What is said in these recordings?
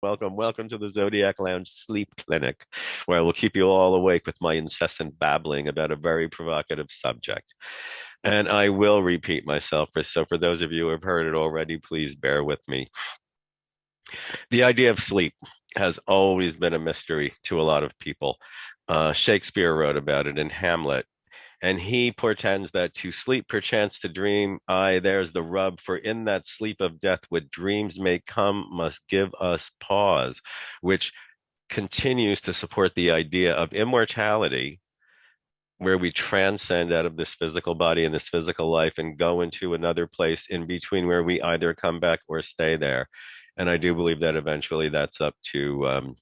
Welcome to the Zodiac Lounge Sleep Clinic, where I will keep you all awake with my incessant babbling about a very provocative subject. And I will repeat myself, so for those of you who have heard it already, please bear with me. The idea of sleep has always been a mystery to a lot of people. Shakespeare wrote about it in Hamlet. And he portends that to sleep perchance to dream, aye, there's the rub, for in that sleep of death, what dreams may come must give us pause, which continues to support the idea of immortality, where we transcend out of this physical body and this physical life and go into another place in between where we either come back or stay there. And I do believe that eventually that's up to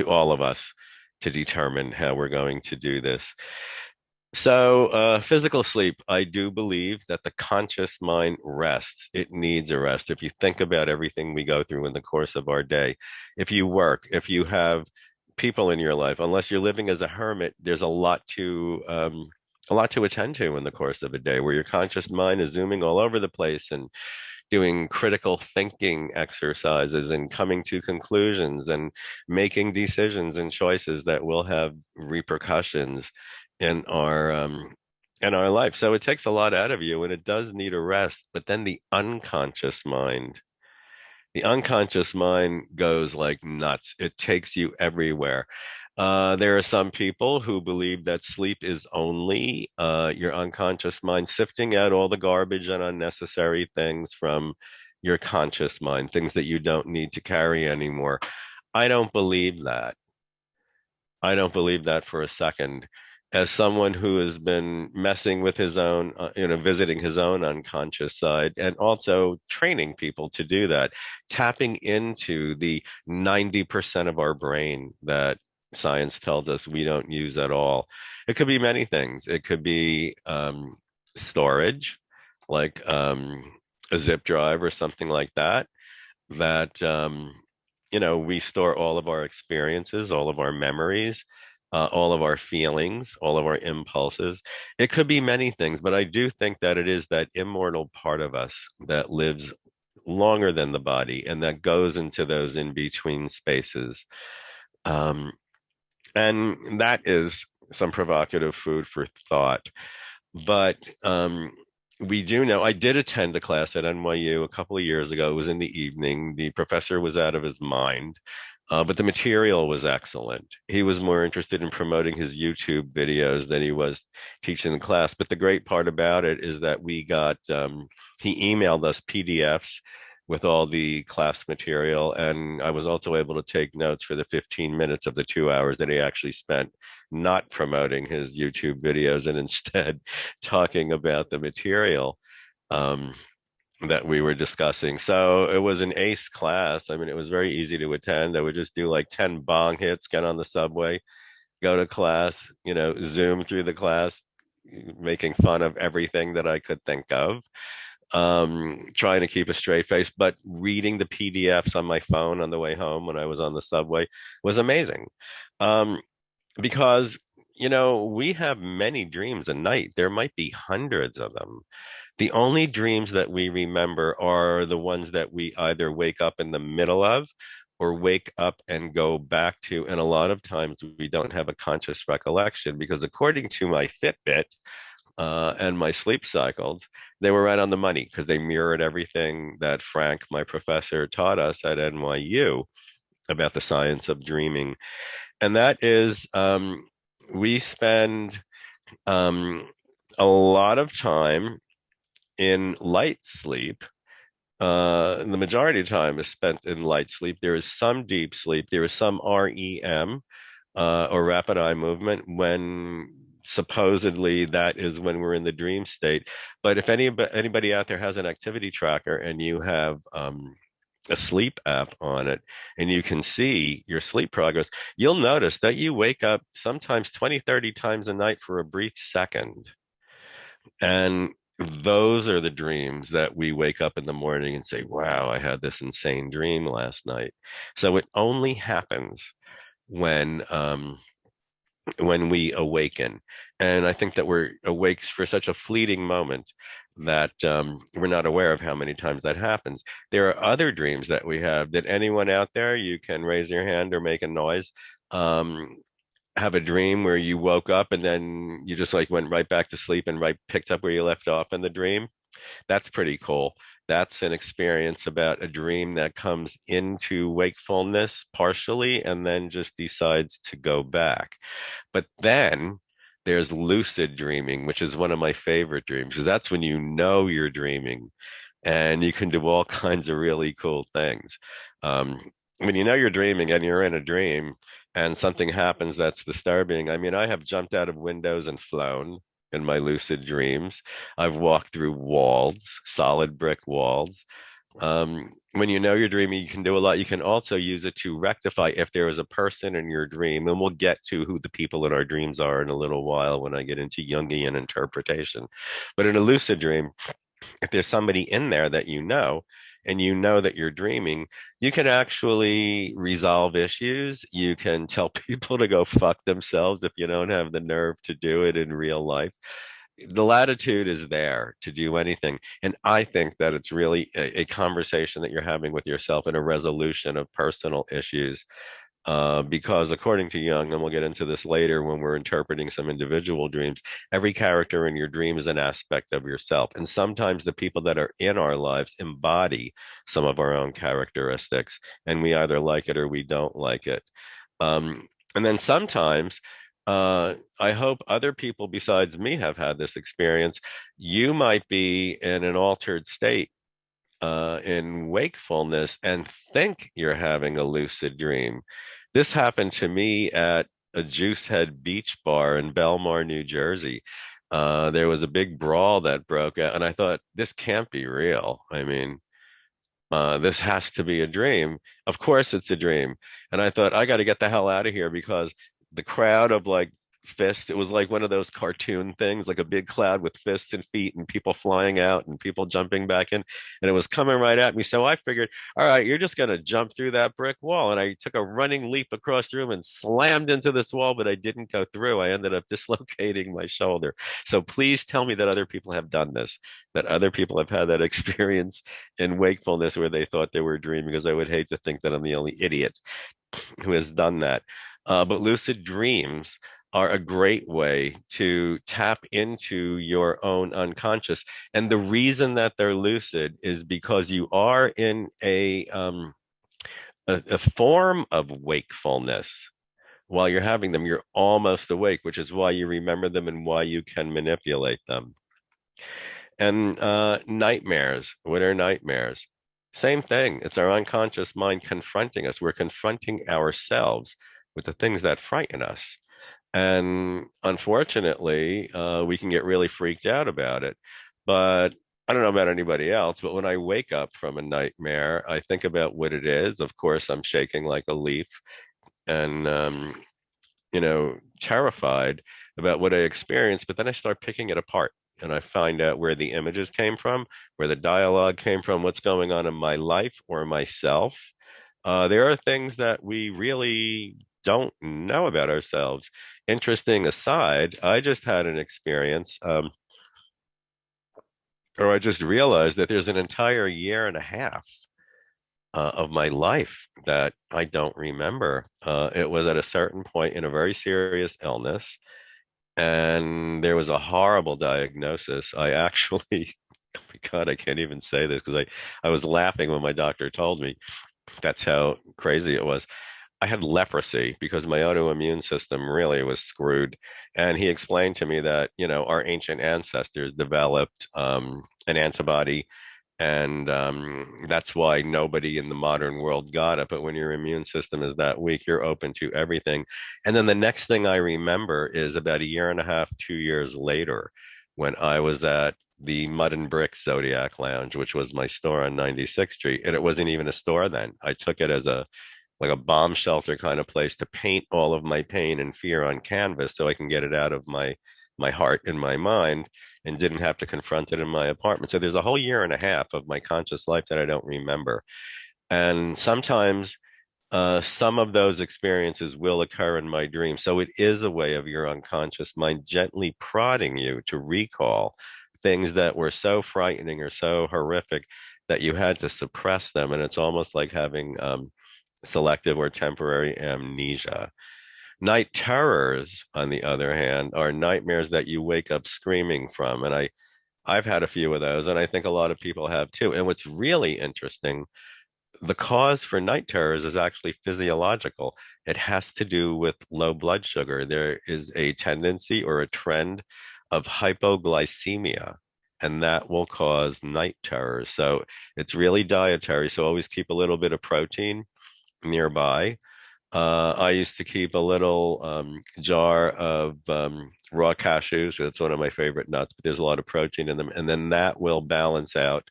all of us to determine how we're going to do this. So, physical sleep, I do believe that the conscious mind rests. It needs a rest. If you think about everything we go through in the course of our day, if you work, if you have people in your life, unless you're living as a hermit, there's a lot to attend to in the course of a day where your conscious mind is zooming all over the place and doing critical thinking exercises and coming to conclusions and making decisions and choices that will have repercussions in our life. So it takes a lot out of you and it does need a rest. But then the unconscious mind goes like nuts. It takes you everywhere. There are some people who believe that sleep is only your unconscious mind sifting out all the garbage and unnecessary things from your conscious mind, things that you don't need to carry anymore. I don't believe that. I don't believe that for a second. As someone who has been messing with his own, visiting his own unconscious side and also training people to do that, tapping into the 90% of our brain that science tells us we don't use at all. It could be many things. It could be storage, like a zip drive or something like that, that we store all of our experiences, all of our memories, all of our feelings, all of our impulses. It could be many things, but I do think that it is that immortal part of us that lives longer than the body and that goes into those in between spaces. Um, and that is some provocative food for thought. But we do know, I did attend a class at NYU a couple of years ago. It was in the evening. The professor was out of his mind, but the material was excellent. He was more interested in promoting his YouTube videos than he was teaching the class. But the great part about it is that he emailed us PDFs with all the class material. And I was also able to take notes for the 15 minutes of the 2 hours that he actually spent not promoting his YouTube videos and instead talking about the material um, that we were discussing. So it was an ace class. I mean, it was very easy to attend. I would just do like 10 bong hits, get on the subway, go to class, zoom through the class, making fun of everything that I could think of, trying to keep a straight face, but reading the PDFs on my phone on the way home when I was on the subway was amazing. Um, because we have many dreams a night. There might be hundreds of them. The only dreams that we remember are the ones that we either wake up in the middle of or wake up and go back to. And a lot of times we don't have a conscious recollection because according to my Fitbit and my sleep cycles, they were right on the money because they mirrored everything that Frank, my professor, taught us at NYU about the science of dreaming. And that is, we spend um, a lot of time in light sleep. The majority of time is spent in light sleep. There is some deep sleep. There is some REM or rapid eye movement when supposedly that is when we're in the dream state. But if anybody out there has an activity tracker and you have a sleep app on it and you can see your sleep progress, you'll notice that you wake up sometimes 20, 30 times a night for a brief second. And those are the dreams that we wake up in the morning and say, wow, I had this insane dream last night. So it only happens when when we awaken. And I think that we're awake for such a fleeting moment that we're not aware of how many times that happens. There are other dreams that we have. Did anyone out there, you can raise your hand or make a noise, um, have a dream where you woke up and then you just like went right back to sleep and right picked up where you left off in the dream? That's pretty cool. That's an experience about a dream that comes into wakefulness partially and then just decides to go back. But then there's lucid dreaming, which is one of my favorite dreams, because that's when you know you're dreaming and you can do all kinds of really cool things. When you know you're dreaming and you're in a dream and something happens that's disturbing, I mean, I have jumped out of windows and flown in my lucid dreams. I've walked through walls, solid brick walls. When you know you're dreaming, you can do a lot. You can also use it to rectify if there is a person in your dream, and we'll get to who the people in our dreams are in a little while when I get into Jungian interpretation. But in a lucid dream, if there's somebody in there that you know, and you know that you're dreaming, you can actually resolve issues. You can tell people to go fuck themselves if you don't have the nerve to do it in real life. The latitude is there to do anything. And I think that it's really a conversation that you're having with yourself and a resolution of personal issues. Because according to Jung, and we'll get into this later when we're interpreting some individual dreams, every character in your dream is an aspect of yourself. And sometimes the people that are in our lives embody some of our own characteristics, and we either like it or we don't like it. And then sometimes, I hope other people besides me have had this experience. You might be in an altered state in wakefulness and think you're having a lucid dream. This happened to me at a Juicehead Beach Bar in Belmar, New Jersey. There was a big brawl that broke out, and I thought, this can't be real. I mean, this has to be a dream. Of course, it's a dream. And I thought, I got to get the hell out of here because the crowd of like fists, it was like one of those cartoon things, like a big cloud with fists and feet and people flying out and people jumping back in. And it was coming right at me. So I figured, all right, you're just going to jump through that brick wall. And I took a running leap across the room and slammed into this wall, but I didn't go through. I ended up dislocating my shoulder. So please tell me that other people have done this, that other people have had that experience in wakefulness where they thought they were dreaming, because I would hate to think that I'm the only idiot who has done that. But lucid dreams are a great way to tap into your own unconscious. And the reason that they're lucid is because you are in a form of wakefulness. While you're having them, you're almost awake, which is why you remember them and why you can manipulate them. And nightmares, what are nightmares? Same thing. It's our unconscious mind confronting us. We're confronting ourselves with the things that frighten us. And unfortunately, we can get really freaked out about it. But I don't know about anybody else, but when I wake up from a nightmare, I think about what it is. Of course, I'm shaking like a leaf and, terrified about what I experienced. But then I start picking it apart and I find out where the images came from, where the dialogue came from, what's going on in my life or myself. There are things that we really don't know about ourselves. Interesting aside, I just had an experience, or I just realized that there's an entire year and a half of my life that I don't remember. It was at a certain point in a very serious illness, and there was a horrible diagnosis. I actually, oh my God, I can't even say this because I was laughing when my doctor told me. That's how crazy it was. I had leprosy because my autoimmune system really was screwed. And he explained to me that, our ancient ancestors developed an antibody. And that's why nobody in the modern world got it. But when your immune system is that weak, you're open to everything. And then the next thing I remember is about a year and a half, 2 years later, when I was at the Mud and Brick Zodiac Lounge, which was my store on 96th Street. And it wasn't even a store then. I took it as a bomb shelter kind of place to paint all of my pain and fear on canvas so I can get it out of my heart and my mind and didn't have to confront it in my apartment. So there's a whole year and a half of my conscious life that I don't remember. And sometimes some of those experiences will occur in my dream. So it is a way of your unconscious mind gently prodding you to recall things that were so frightening or so horrific that you had to suppress them. And it's almost like having selective or temporary amnesia. Night terrors, on the other hand, are nightmares that you wake up screaming from. And I've had a few of those, and I think a lot of people have too. And what's really interesting, the cause for night terrors is actually physiological. It has to do with low blood sugar. There is a tendency or a trend of hypoglycemia, and that will cause night terrors. So it's really dietary. So always keep a little bit of protein nearby. I used to keep a little jar of raw cashews. That's one of my favorite nuts, but there's a lot of protein in them. And then that will balance out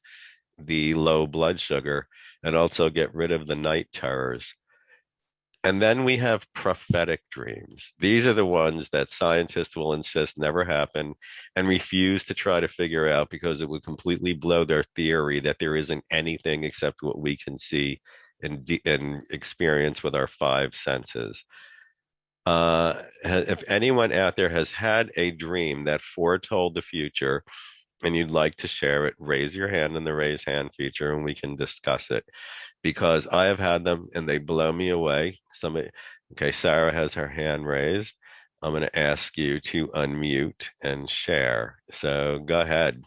the low blood sugar and also get rid of the night terrors. And then we have prophetic dreams. These are the ones that scientists will insist never happen and refuse to try to figure out because it would completely blow their theory that there isn't anything except what we can see and experience with our five senses. If anyone out there has had a dream that foretold the future, and you'd like to share it, raise your hand in the raise hand feature and we can discuss it because I have had them and they blow me away. Okay, Sarah has her hand raised. I'm going to ask you to unmute and share. So go ahead.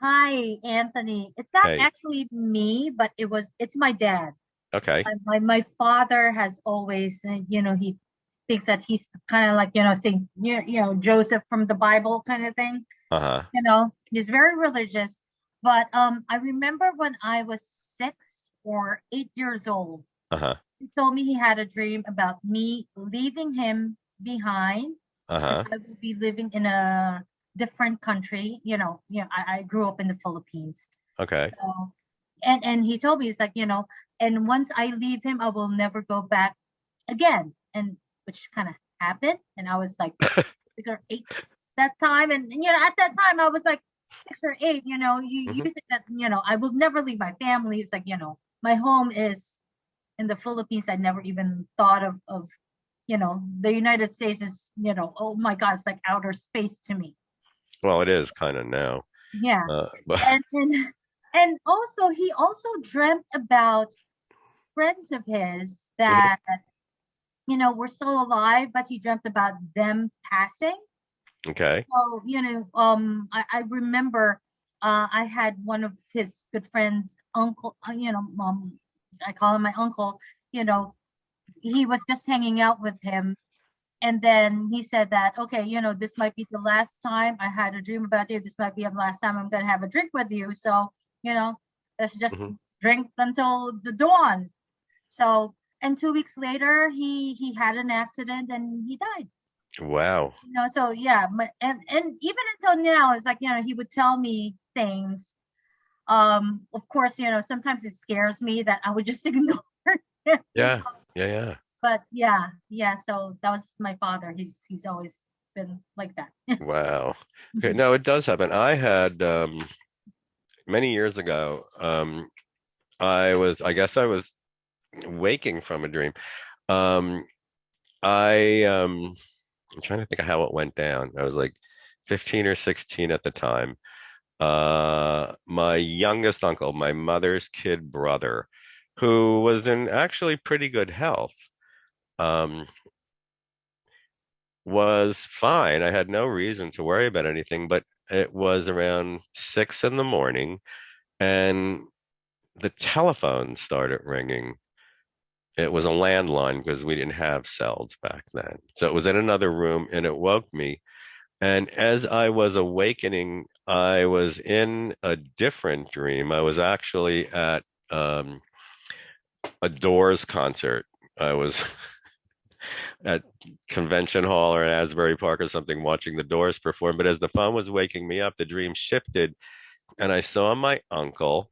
Hi, Anthony. It's not Hey, actually me, but it's my dad. okay. My father has always, he thinks that he's kind of like, Saint, Joseph from the Bible kind of thing. Uh-huh. He's very religious. But I remember when I was 6 or 8 years old, Uh-huh. he told me he had a dream about me leaving him behind because Uh-huh. I will be living in a different country. I grew up in the Philippines. Okay. So, and he told me it's like, and once I leave him, I will never go back again. And which kind of happened. And I was like 6 or 8 that time. And at that time I was like 6 or 8, you Hmm. think that, I will never leave my family. It's like, my home is in the Philippines. I never even thought of the United States is, oh my God, it's like outer space to me. Well, it is kind of now. Yeah. But And also he also dreamt about friends of his Mhm. that were still alive, but he dreamt about them passing. Okay. So I remember I had one of his good friends uncle, I call him my uncle. you know he was just hanging out with him, and then he said that, okay, this might be the last time I had a dream about you. This might be the last time I'm gonna have a drink with you. So, you know, let's just Hmm. drink until the dawn. So, and 2 weeks later, he had an accident and he died. Wow. So yeah, and even until now, it's like he would tell me things. Of course, sometimes it scares me that I would just ignore it. Yeah. Yeah, yeah. But yeah, yeah. So that was my father. He's always been like that. Wow. Okay, no, it does happen. I had many years ago, I guess I was waking from a dream. Um, I'm trying to think of how it went down. I was like 15 or 16 at the time. My youngest uncle, my mother's kid brother, who was in actually pretty good health, um, was fine. I had no reason to worry about anything, but it was around 6 in the morning and the telephone started ringing. It was a landline because we didn't have cells back then. So it was in another room and it woke me. And as I was awakening, I was in a different dream. I was actually at a Doors concert. I was at Convention Hall or Asbury Park or something watching the Doors perform. But as the phone was waking me up, the dream shifted and I saw my uncle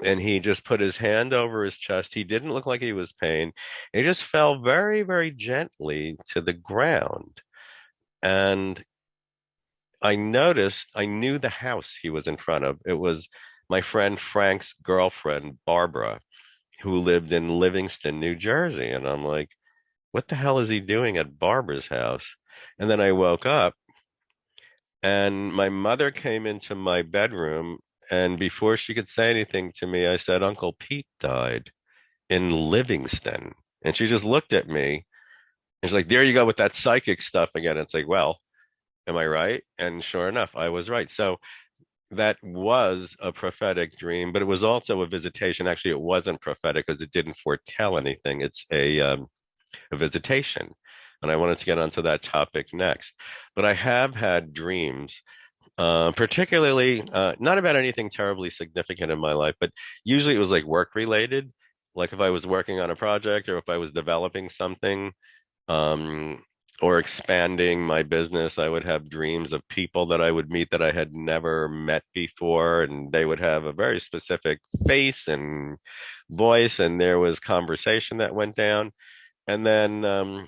and he just put his hand over his chest. He didn't look like he was pain. He just fell very, very gently to the ground. And I noticed, I knew the house he was in front of. It was my friend Frank's girlfriend, Barbara. who lived in Livingston, New Jersey. And I'm like, what the hell is he doing at Barbara's house? And then I woke up and my mother came into my bedroom. And before she could say anything to me, I said, Uncle Pete died in Livingston. And she just looked at me and she's like, there you go with that psychic stuff again. It's like, well, am I right? And sure enough, I was right. So that was a prophetic dream, but it was also a visitation. Actually, it wasn't prophetic because it didn't foretell anything. It's a visitation. And I wanted to get onto that topic next. But I have had dreams, particularly not about anything terribly significant in my life, but usually it was like work related. Like if I was working on a project or if I was developing something, um, or expanding my business, I would have dreams of people that I would meet that I had never met before, and they would have a very specific face and voice, and there was conversation that went down. And then a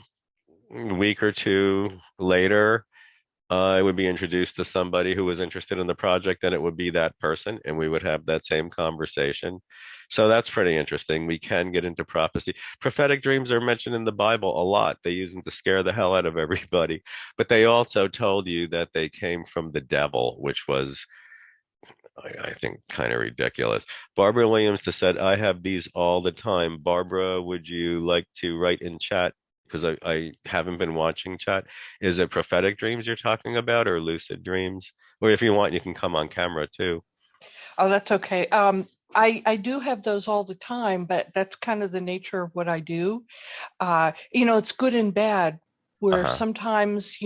week or two later, I would be introduced to somebody who was interested in the project, and it would be that person, and we would have that same conversation. So that's pretty interesting. We can get into prophecy. Prophetic dreams are mentioned in the Bible a lot. They use them to scare the hell out of everybody, but they also told you that they came from the devil, which was, I think, kind of ridiculous. Barbara Williams just said, I have these all the time. Barbara, would you like to write in chat? Because I haven't been watching chat. Is it prophetic dreams you're talking about or lucid dreams? Or if you want, you can come on camera too. Oh, that's okay. I do have those all the time, but that's kind of the nature of what I do. It's good and bad, where Uh-huh. sometimes,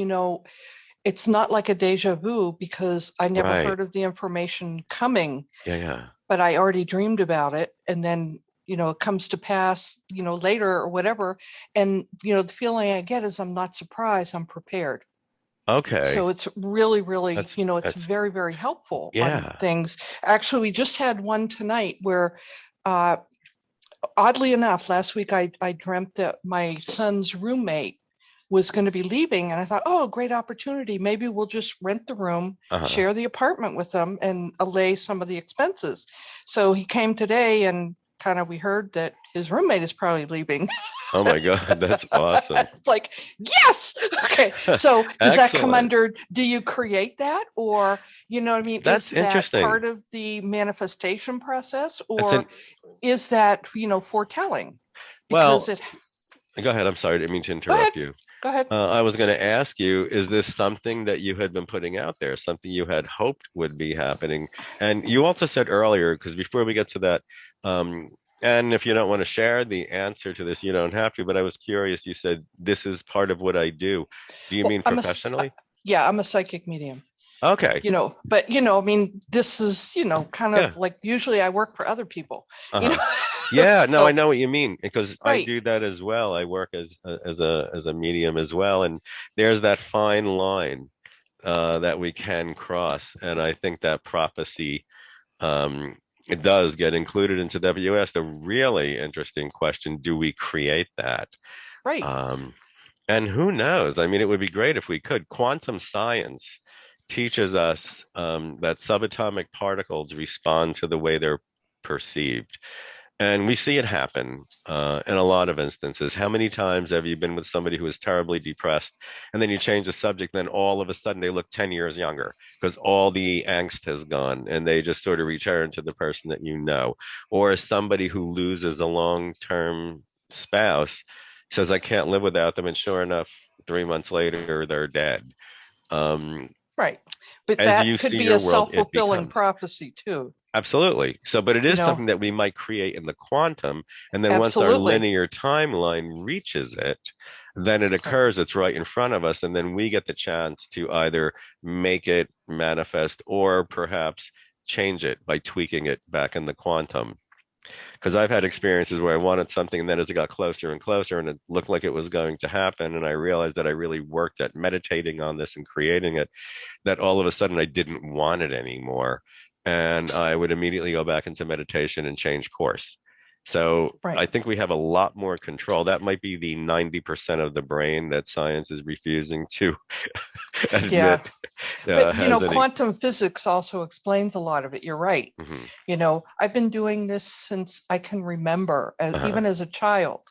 it's not like a deja vu because I never Right. heard of the information coming, Yeah, yeah. but I already dreamed about it. And then, it comes to pass, later or whatever. And, the feeling I get is I'm not surprised, I'm prepared. Okay. So it's really, really, That's it's that's very, very helpful on yeah. things. Actually, we just had one tonight where, uh, oddly enough, last week I dreamt that my son's roommate was going to be leaving. And I thought, oh, great opportunity. Maybe we'll just rent the room, Uh-huh. share the apartment with them, and allay some of the expenses. So he came today and kind of we heard that his roommate is probably leaving. Oh my God, that's awesome. It's like, yes. Okay. So does that come Excellent. under, do you create that? Or, what I mean? That's Is that interesting. part of the manifestation process? That's Or an is that, foretelling? Because well, it, go ahead. I'm sorry, I didn't mean to go ahead, interrupt you. go ahead. I was going to ask you, is this something that you had been putting out there, something you had hoped would be happening? And you also said earlier, because before we get to that, um, and if you don't want to share the answer to this, you don't have to, but I was curious. You said, this is part of what I do. Do you Well, mean professionally? yeah, I'm a psychic medium. Okay. But I mean, this is, kind Yeah. of like usually I work for other people, Uh-huh. Yeah, no, I so know what you mean because I right, do that as well. I work as a medium as well, and there's that fine line that we can cross, and I think that prophecy it does get included into WS. The really interesting question: do we create that? right, Um, and who knows? I mean, it would be great if we could. Quantum science teaches us that subatomic particles respond to the way they're perceived. And we see it happen in a lot of instances. How many times have you been with somebody who is terribly depressed, and then you change the subject, then all of a sudden they look 10 years younger because all the angst has gone and they just sort of return to the person that you know? Or somebody who loses a long-term spouse says, I can't live without them. And sure enough, 3 months later, they're dead. Um, right. But as that you could see be your a world, it self-fulfilling becomes. prophecy too, Absolutely. So, but it is you know. something that we might create in the quantum. And then once our Absolutely. linear timeline reaches it, then it Right. occurs, it's right in front of us. And then we get the chance to either make it manifest or perhaps change it by tweaking it back in the quantum. Because I've had experiences where I wanted something, and then as it got closer and closer, and it looked like it was going to happen, and I realized that I really worked at meditating on this and creating it, that all of a sudden I didn't want it anymore. And I would immediately go back into meditation and change course. So I Right. think we have a lot more control. That might be the 90% of the brain that science is refusing to Yeah. admit But, has any. quantum physics also explains a lot of it. You're right. Mhm. I've been doing this since I can remember, Uh-huh. even as a child.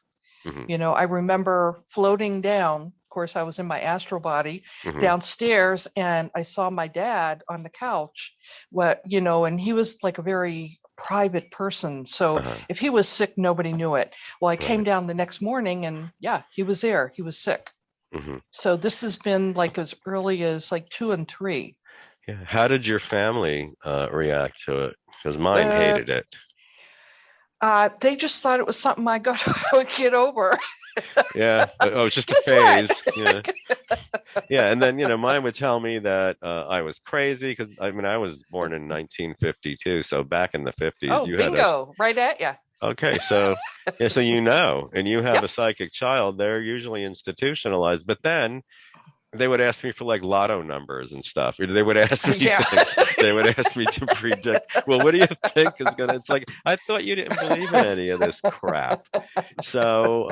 Mhm. I remember floating down. Of course, I was in my astral body Mhm. downstairs, and I saw my dad on the couch. And he was like a very private person. So Uh-huh. if he was sick, nobody knew it. Well, I came Right. down the next morning, and yeah, he was there. He was sick. Mhm. So this has been like as early as like 2 and 3. Yeah. How did your family react to it? Because mine Uh, hated it. they just thought it was something I would get over. Yeah. Oh, it's just a Guess what? phase. Yeah. Yeah. And then, mine would tell me that I was crazy because I mean, I was born in 1952. So back in the 50s, Oh, you had us. bingo, right at you. Okay. So, yeah. So, and you have a Yep. psychic child, they're usually institutionalized. But then they would ask me for like lotto numbers and stuff. Or they would ask me Yeah. things. They would ask me to predict, well, what do you think is gonna? It's like I thought you didn't believe in any of this crap. So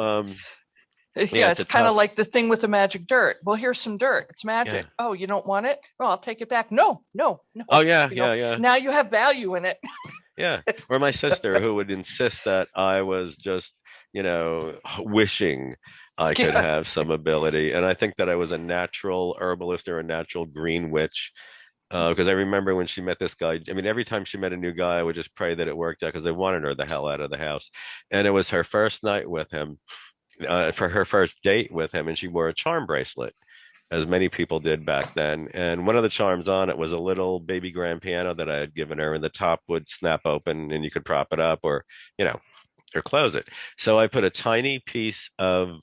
yeah, Yeah, it's it's a kind of tough. like the thing with the magic dirt. Well, here's some dirt. It's Yeah. magic. Oh, you don't want it? Well, I'll take it back. No, no, Oh no. yeah, yeah, yeah, Now you have value in it. yeah. Or my sister who would insist that I was just, wishing I could Yeah. have some ability. And I think that I was a natural herbalist or a natural green witch. Because I remember when she met this guy, I mean, every time she met a new guy, I would just pray that it worked out because I wanted her the hell out of the house. And it was her first night with him, for her first date with him, and she wore a charm bracelet, as many people did back then. And one of the charms on it was a little baby grand piano that I had given her, and the top would snap open and you could prop it up you know, or close it. So I put a tiny piece of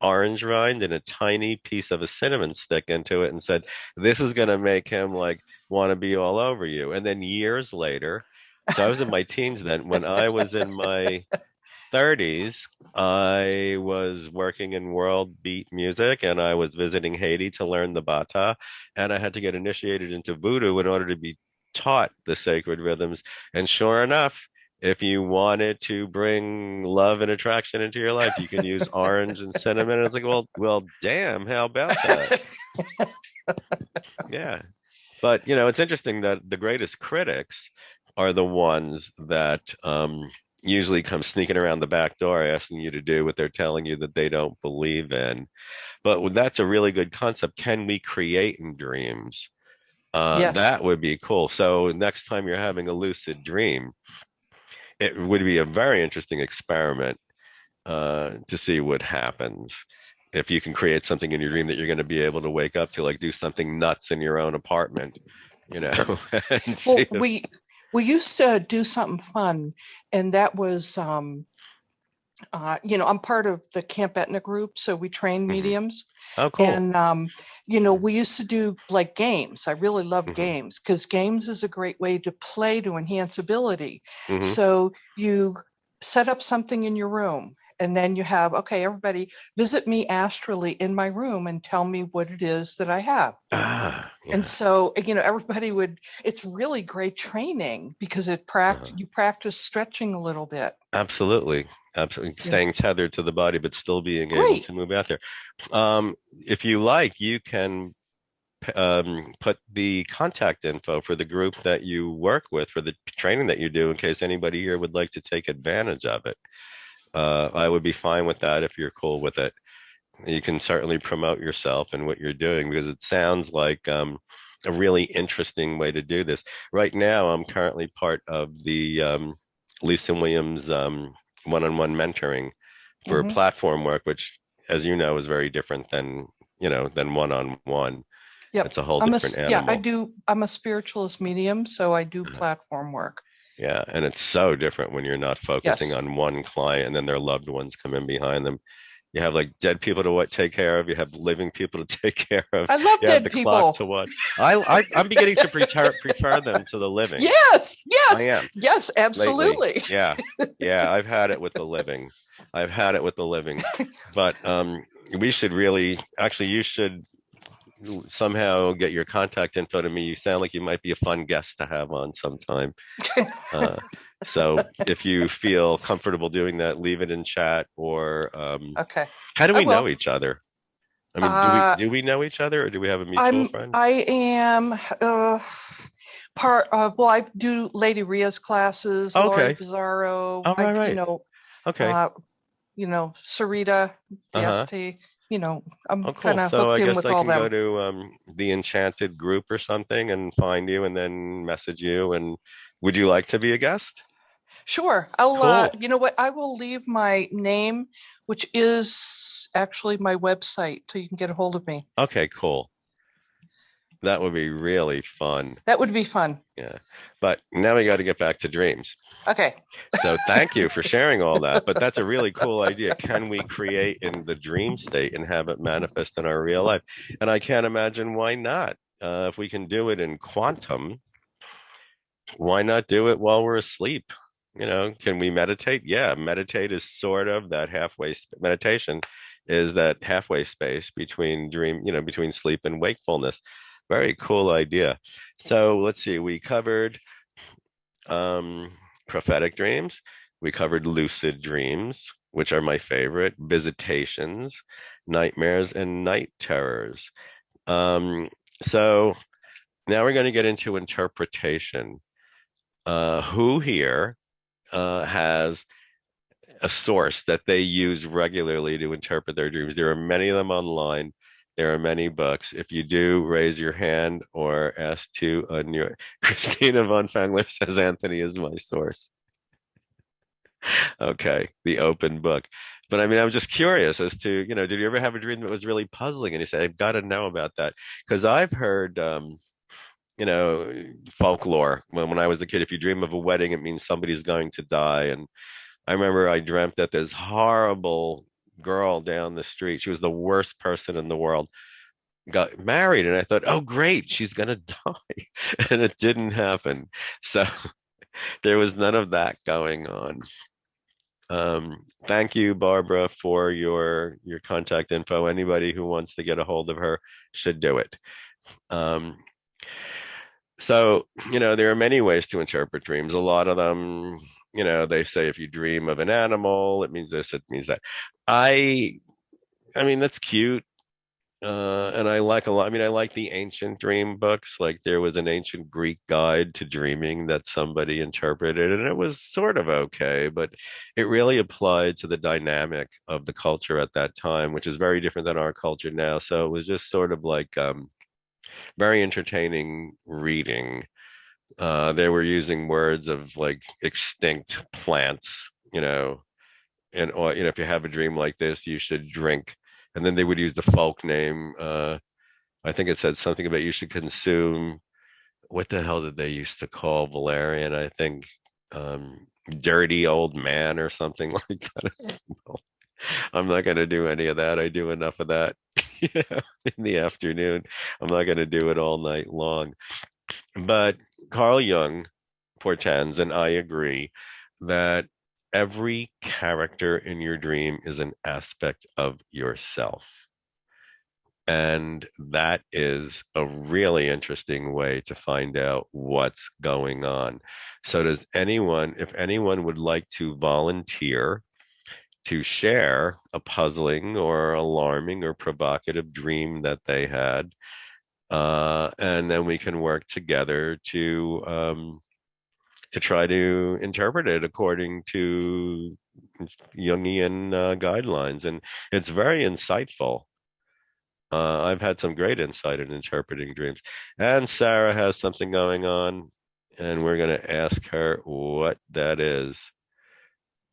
orange rind and a tiny piece of a cinnamon stick into it and said, this is going to make him like want to be all over you. And then years later, so I was in my teens then, when I was in my 30s, I was working in world beat music and I was visiting Haiti to learn the bata. And I had to get initiated into voodoo in order to be taught the sacred rhythms. And sure enough, if you wanted to bring love and attraction into your life, you can use orange and cinnamon. And it's like, well, damn, how about that? Yeah. But it's interesting that the greatest critics are the ones that usually come sneaking around the back door asking you to do what they're telling you that they don't believe in. But that's a really good concept. Can we create in dreams? Yes. That would be cool. So next time you're having a lucid dream, it would be a very interesting experiment to see what happens. If you can create something in your dream that you're going to be able to wake up to, like do something nuts in your own apartment, and see Well, if. we used to do something fun, and that was I'm part of the Camp Etna group, so we train Mhm. mediums. Oh, cool. And we used to do like games. I really love Hmm. games because games is a great way to play to enhance ability. Hmm. So you set up something in your room, and then you have, okay, everybody visit me astrally in my room and tell me what it is that I have. And Yeah. so, everybody it's really great training because Uh, you practice stretching a little bit. absolutely. Absolutely. You know, Staying tethered to the body, but still being able great. to move out there. If you like, you can put the contact info for the group that you work with for the training that you do in case anybody here would like to take advantage of it. I would be fine with that if you're cool with it. You can certainly promote yourself and what you're doing because it sounds like a really interesting way to do this. Right now, I'm currently part of the Lisa Williams one-on-one mentoring for Hmm. platform work, which, as you know, is very different than one-on-one. Yep. It's a whole different animal. I'm a spiritualist medium, so I do platform work. Yeah, and it's so different when you're not focusing Yes. on one client and then their loved ones come in behind them. You have like dead people to take care of. You have living people to take care of. I love You have dead the clock people. to watch. I'm beginning to prefer them to the living. Yes, I yes, am yes, lately. absolutely. Yeah, yeah. I've had it with the living. I've had it with the living. But we should really, actually, you should somehow get your contact info to me. You sound like you might be a fun guest to have on sometime. Uh, So if you feel comfortable doing that, leave it in chat or Okay, how do I we know will. each other? I mean, do we Uh, do we know each other or do we have a mutual friend? I am well, I do Lady Ria's classes, Laurie Okay. Bizarro, Oh, right, right. Okay. uh, Sarita, Uh-huh. DST, I'm Oh, kind cool. of So I hooked in guess with I all can go them. to the Enchanted group or something and find you and then message you. And would you like to be a guest? Sure. Cool. You know what? I will leave my name, which is actually my website, so you can get a hold of me. Okay, cool. That would be really fun. That would be fun. Yeah. But now we got to get back to dreams. Okay. So thank you for sharing all that. But that's a really cool idea. Can we create in the dream state and have it manifest in our real life? And I can't imagine why not. If we can do it in quantum, why not do it while we're asleep? Can we meditate? Yeah, meditate is sort of that meditation is that halfway space between between sleep and wakefulness. Very cool idea. So let's see, we covered um, prophetic dreams. We covered lucid dreams, which are my favorite, visitations, nightmares, and night terrors. So now we're going to get into interpretation. Who here has a source that they use regularly to interpret their dreams? There are many of them online. There are many books. If you do, raise your hand or ask to unmute. Christina von Fangler says Anthony is my source. Okay, the open book. But I mean, I was just curious as to, did you ever have a dream that was really puzzling? And you say, I've got to know about that. Because I've heard, you know, folklore. When I was a kid, if you dream of a wedding, it means somebody's going to die. And I remember I dreamt that this horrible girl down the street, she was the worst person in the world, got married. And I thought, oh, great, she's going to die. And it didn't happen. So there was none of that going on. Thank you, Barbara, for your contact info. Anybody who wants to get a hold of her should do it. Um, so, there are many ways to interpret dreams. A lot of them, they say if you dream of an animal, it means this, it means that. I I mean, that's cute. And I like a lot. I mean, I like the ancient dream books. Like there was an ancient Greek guide to dreaming that somebody interpreted, and it was sort of okay, but it really applied to the dynamic of the culture at that time, which is very different than our culture now. So it was just sort of like very entertaining reading. They were using words of like extinct plants, or if you have a dream like this, you should drink. And then they would use the folk name. I think it said something about you should consume. What the hell did they used to call Valerian? I think dirty old man or something like that. I'm not going to do any of that. I do enough of that in the afternoon. I'm not going to do it all night long. But Carl Jung portends, and I agree, that every character in your dream is an aspect of yourself. And that is a really interesting way to find out what's going on. So, if anyone would like to volunteer to share a puzzling or alarming or provocative dream that they had, and then we can work together to try to interpret it according to Jungian guidelines. And it's very insightful. I've had some great insight in interpreting dreams. And Sarah has something going on, and we're going to ask her what that is.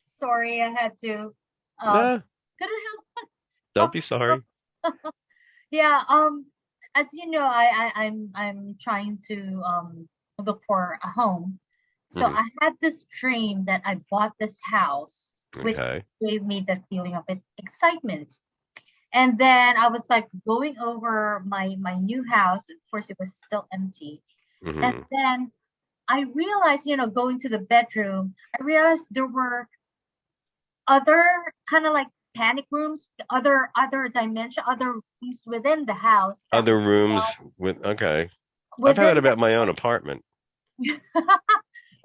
Sorry, I had to. Nah, Could I don't help? be sorry. Yeah. As you know, I'm trying to look for a home. So Mhm. I had this dream that I bought this house, which Okay. gave me the feeling of excitement. And then I was like going over my new house. Of course, it was still empty. And Hmm. then I realized, going to the bedroom, I realized there were other kind of like panic rooms, other dimension, other rooms within the house that Other were rooms with, okay. I've had that within about my own apartment.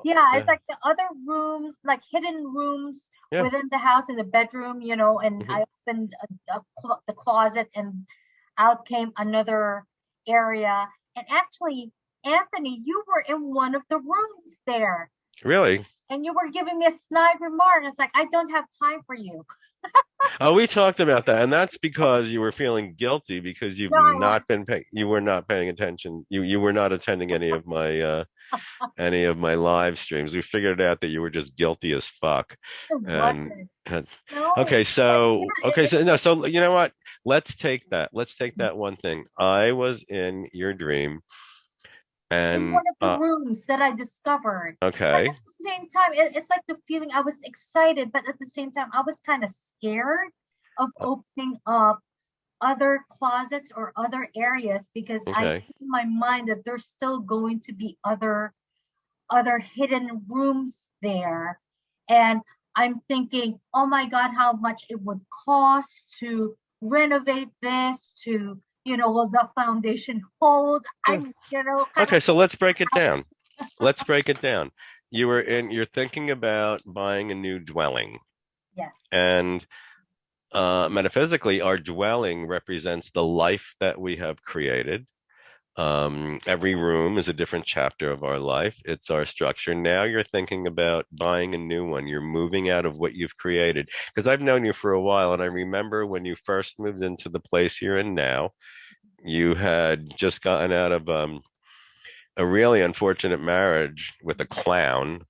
Yeah, it's Yeah. like the other rooms, like hidden rooms Yeah. within the house in the bedroom, and Hmm. I opened the closet and out came another area. And actually, Anthony, you were in one of the rooms there Really? and you were giving me a snide remark. It's like, I don't have time for you. Oh, we talked about that, and that's because you were feeling guilty because No, I was. you were not paying attention. You were not attending any of my live streams. We figured out that you were just guilty as fuck. It And wasn't. No. okay, so no, so you know what? Let's take that. Let's take that one thing. I was in your dream, In and one of the rooms that I discovered. But at okay, the same time, it's like the feeling I was excited, but at the same time, I was kind of scared of opening up other closets or other areas because I okay. keep in my mind that there's still going to be other hidden rooms there. And I'm thinking, oh my God, how much it would cost to renovate this, will the foundation hold? Yeah. Kind of Okay, so let's break it house. down. Let's break it down. You're thinking about buying a new dwelling. Yes. And metaphysically, our dwelling represents the life that we have created. Every room is a different chapter of our life. It's our structure. Now you're thinking about buying a new one. You're moving out of what you've created. Because I've known you for a while, and I remember when you first moved into the place you're in now, you had just gotten out of a really unfortunate marriage with a clown.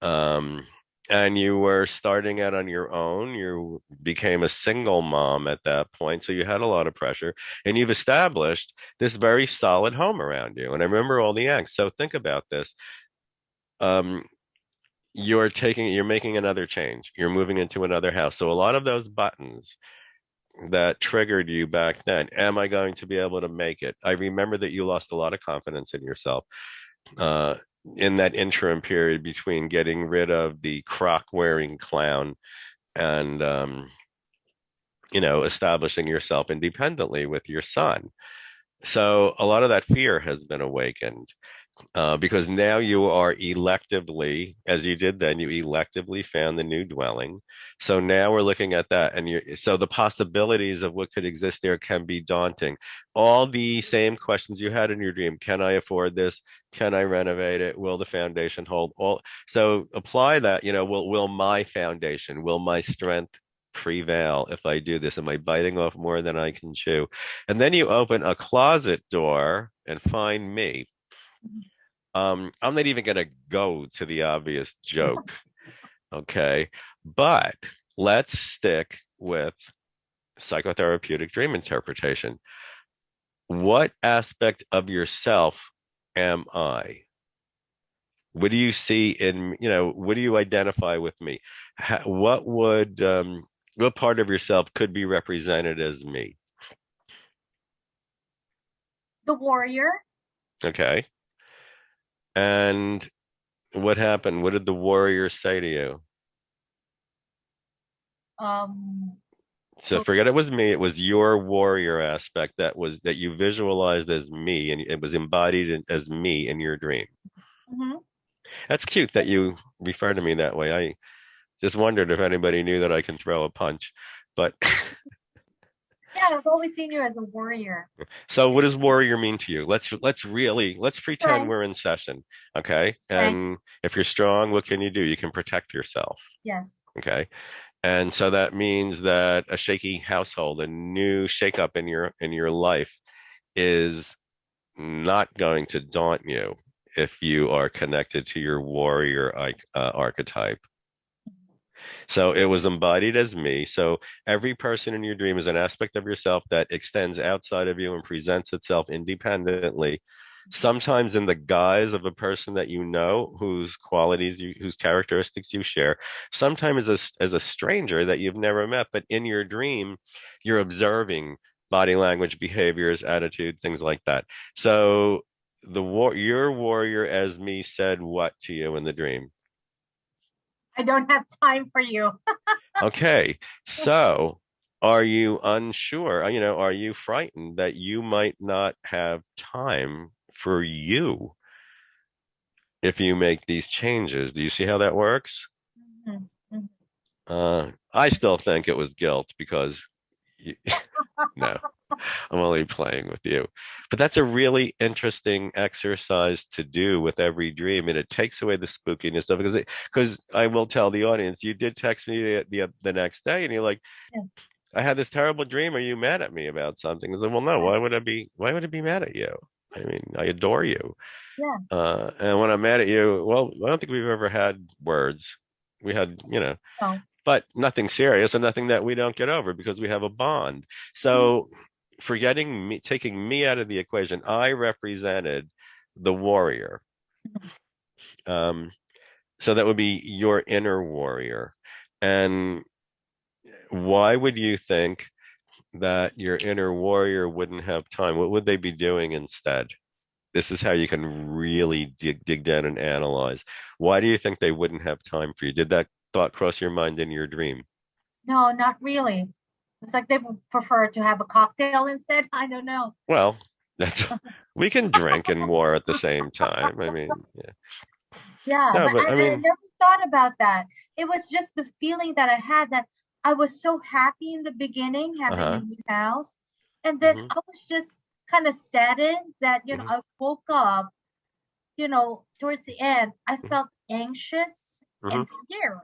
Um, and you were starting out on your own. You became a single mom at that point. So you had a lot of pressure and you've established this very solid home around you. And I remember all the angst. So think about this. Um, you're making another change. You're moving into another house. So a lot of those buttons that triggered you back then, am I going to be able to make it? I remember that you lost a lot of confidence in yourself uh, in that interim period between getting rid of the croc wearing clown and establishing yourself independently with your son. So a lot of that fear has been awakened because now you are electively, as you did then, you electively found the new dwelling. So now we're looking at that, and so the possibilities of what could exist there can be daunting. All the same questions you had in your dream: Can I afford this? Can I renovate it? Will the foundation hold? All so apply that. Will my foundation, will my strength prevail if I do this? Am I biting off more than I can chew? And then you open a closet door and find me. I'm not even going to go to the obvious joke, okay? But let's stick with psychotherapeutic dream interpretation. What aspect of yourself am I? What do you see what do you identify with me? What part of yourself could be represented as me? The warrior. Okay. And what happened? What did the warrior say to you? Um, So forget it was me. It was your warrior aspect that you visualized as me, and it was embodied as me in your dream. mhm. That's cute that you refer to me that way. I just wondered if anybody knew that I can throw a punch. But Yeah, I've always seen you as a warrior. so what does warrior mean to you? Let's pretend Strength, we're in session, okay? strength. And if you're strong, what can you do? You can protect yourself, Yes. okay? And so that means that a shaky household, a new shakeup in your life is not going to daunt you if you are connected to your warrior archetype. So it was embodied as me. So every person in your dream is an aspect of yourself that extends outside of you and presents itself independently, sometimes in the guise of a person that you know, whose characteristics you share, sometimes as a stranger that you've never met, but in your dream, you're observing body language, behaviors, attitude, things like that. So your warrior as me said what to you in the dream? I don't have time for you. Okay, so are you unsure? Are you frightened that you might not have time for you? if you make these changes. Do you see how that works? Mhm. Mhm. I still think it was guilt because you, no, I'm only playing with you. But that's a really interesting exercise to do with every dream, and it takes away the spookiness of it. Because I will tell the audience, you did text me the next day, and you're like, Yeah. I had this terrible dream. Are you mad at me about something? I said, well, no. Yeah. Why would I be mad at you? I mean, I adore you. Yeah. And when I'm mad at you, well, I don't think we've ever had words. We had, So, but nothing serious and nothing that we don't get over because we have a bond. mhm. So forgetting me, taking me out of the equation, I represented the warrior. Mhm. Um, so that would be your inner warrior. And why would you think that your inner warrior wouldn't have time? What would they be doing instead? This is how you can really dig down and analyze. Why do you think they wouldn't have time for you? Did that thought cross your mind in your dream? No, not really. It's like they would prefer to have a cocktail instead. I don't know. Well, that's we can drink and war at the same time. I mean, yeah. Yeah, No, but but I I mean, never thought about that. It was just the feeling that I had that I was so happy in the beginning having a uh-huh. new house. And then Hmm. I was just kind of saddened that, Hmm. I woke up, towards the end, I Hmm. felt anxious Hmm. and scared,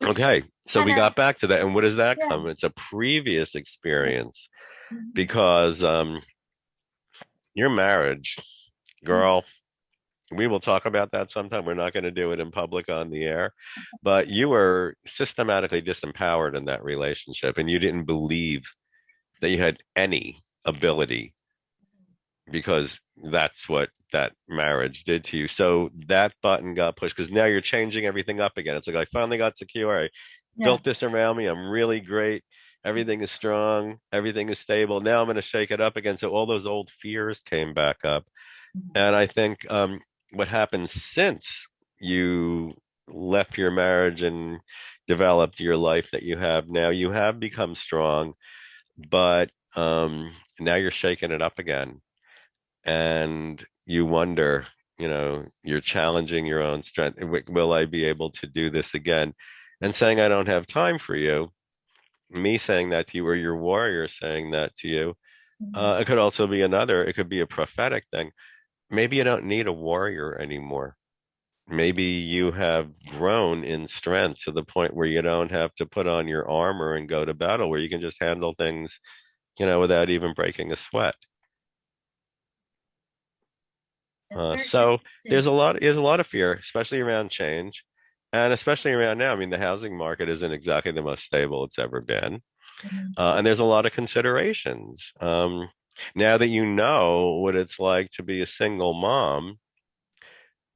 which Okay, so kind we of, got back to that, and what does that yeah, come? It's a previous yeah. experience Mhm. because your marriage, Mhm. girl, we will talk about that sometime. We're not going to do it in public on the air, but you were systematically disempowered in that relationship, and you didn't believe that you had any ability because that's what that marriage did to you. So that button got pushed because now you're changing everything up again. It's like I finally got secure. I Yeah. built this around me. I'm really great. Everything is strong. Everything is stable. Now I'm going to shake it up again. So all those old fears came back up. Mhm. And I think what happened since you left your marriage and developed your life that you have now, you have become strong, but now you're shaking it up again and you wonder, you're challenging your own strength. Will I be able to do this again? And saying, I don't have time for you, me saying that to you, or your warrior saying that to you, Mhm. it could also be it could be a prophetic thing. Maybe you don't need a warrior anymore. Maybe you have grown in strength to the point where you don't have to put on your armor and go to battle, where you can just handle things, without even breaking a sweat. That's very So interesting. there's a lot of fear, especially around change, and especially around now. I mean, the housing market isn't exactly the most stable it's ever been, Mhm. and there's a lot of considerations. Now that you know what it's like to be a single mom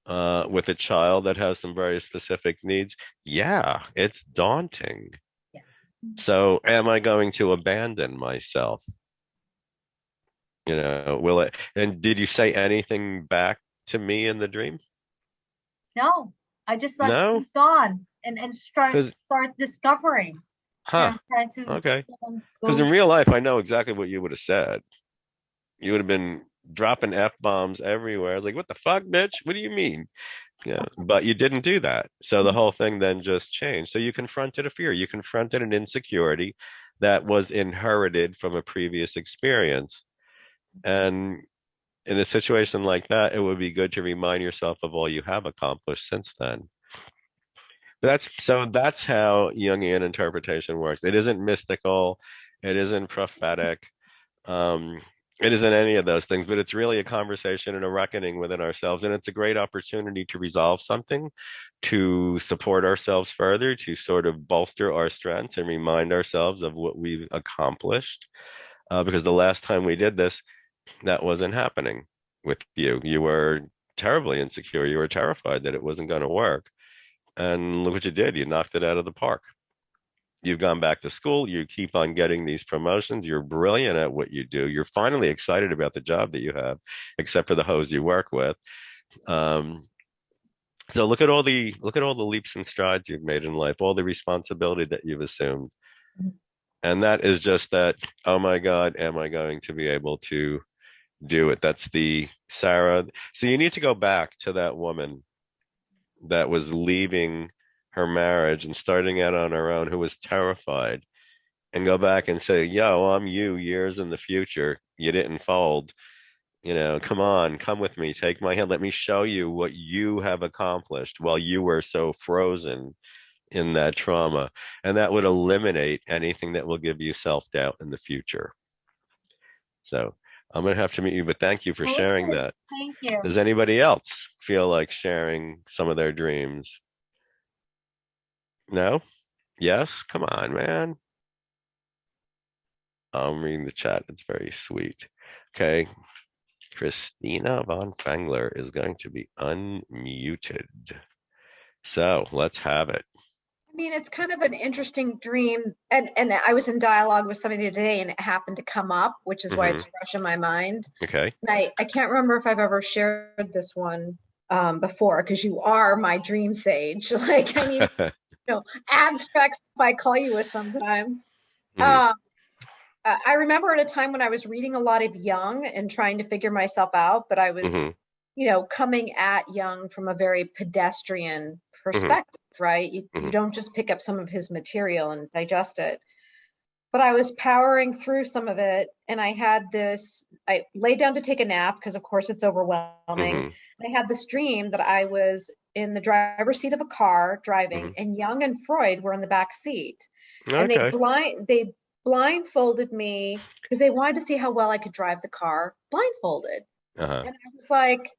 with a child that has some very specific needs, yeah, it's daunting. Yeah. Mhm. So, am I going to abandon myself? Will it? And did you say anything back to me in the dream? No, I just like No, moved on and because start discovering. huh? Trying to Okay. Because in go. real life, I know exactly what you would have said. You would have been dropping F bombs everywhere. I was like, what the fuck, bitch? What do you mean? Yeah. But you didn't do that. So the whole thing then just changed. So you confronted a fear. You confronted an insecurity that was inherited from a previous experience. And in a situation like that, it would be good to remind yourself of all you have accomplished since then. That's how Jungian interpretation works. It isn't mystical, it isn't prophetic, um, it isn't any of those things, but it's really a conversation and a reckoning within ourselves. And it's a great opportunity to resolve something, to support ourselves further, to sort of bolster our strengths and remind ourselves of what we've accomplished. Because the last time we did this, that wasn't happening with you. You were terribly insecure. You were terrified that it wasn't going to work. And look what you did. You knocked it out of the park. You've gone back to school. You keep on getting these promotions. You're brilliant at what you do. You're finally excited about the job that you have, except for the hoes you work with. Um, so look at all the leaps and strides you've made in life, all the responsibility that you've assumed. And that is just that, oh my God, am I going to be able to do it. That's the Sarah. So you need to go back to that woman that was leaving her marriage and starting out on her own, who was terrified, and go back and say, yo, I'm you years in the future. You didn't fold. Come on, come with me, take my hand. Let me show you what you have accomplished while you were so frozen in that trauma. And that would eliminate anything that will give you self-doubt in the future. So I'm going to have to meet you, but thank you for sharing Okay, that. thank you. Does anybody else feel like sharing some of their dreams? No? Yes? Come on, man. I'm reading the chat. It's very sweet. Okay. Christina von Fengler is going to be unmuted. So let's have it. I mean, it's kind of an interesting dream, and I was in dialogue with somebody today, and it happened to come up, which is why it's fresh in my mind. Okay. And I can't remember if I've ever shared this one before, because you are my dream sage. Like, I need, abstract stuff I call you with sometimes. I remember at a time when I was reading a lot of Jung and trying to figure myself out, but I was, coming at Jung from a very pedestrian perspective, right? You don't just pick up some of his material and digest it. But I was powering through some of it, and I laid down to take a nap because, of course, it's overwhelming. I had this dream that I was in the driver's seat of a car driving, and Jung and Freud were in the back seat. And they blindfolded me because they wanted to see how well I could drive the car blindfolded. And I was like,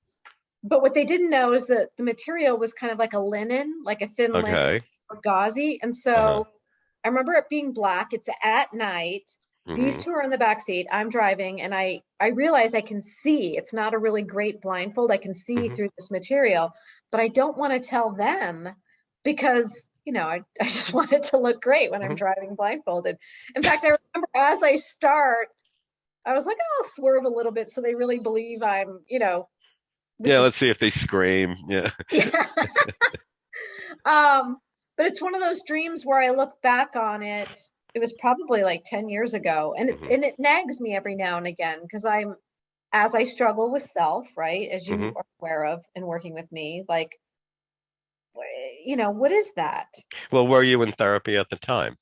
but what they didn't know is that the material was kind of like a linen, like a thin linen or gauzy. And so I remember it being black. It's at night. These two are in the back seat. I'm driving, and I realize I can see. It's not a really great blindfold. I can see through this material, but I don't want to tell them because I just want it to look great when I'm driving blindfolded. In fact, I remember as I start, I was like, I'll swerve a little bit so they really believe I'm, let's see if they scream. Yeah. But it's one of those dreams where I look back on it. It was probably like 10 years ago. And it nags me every now and again because as I struggle with self, right, as you are aware of in working with me, like, what is that? Well, were you in therapy at the time?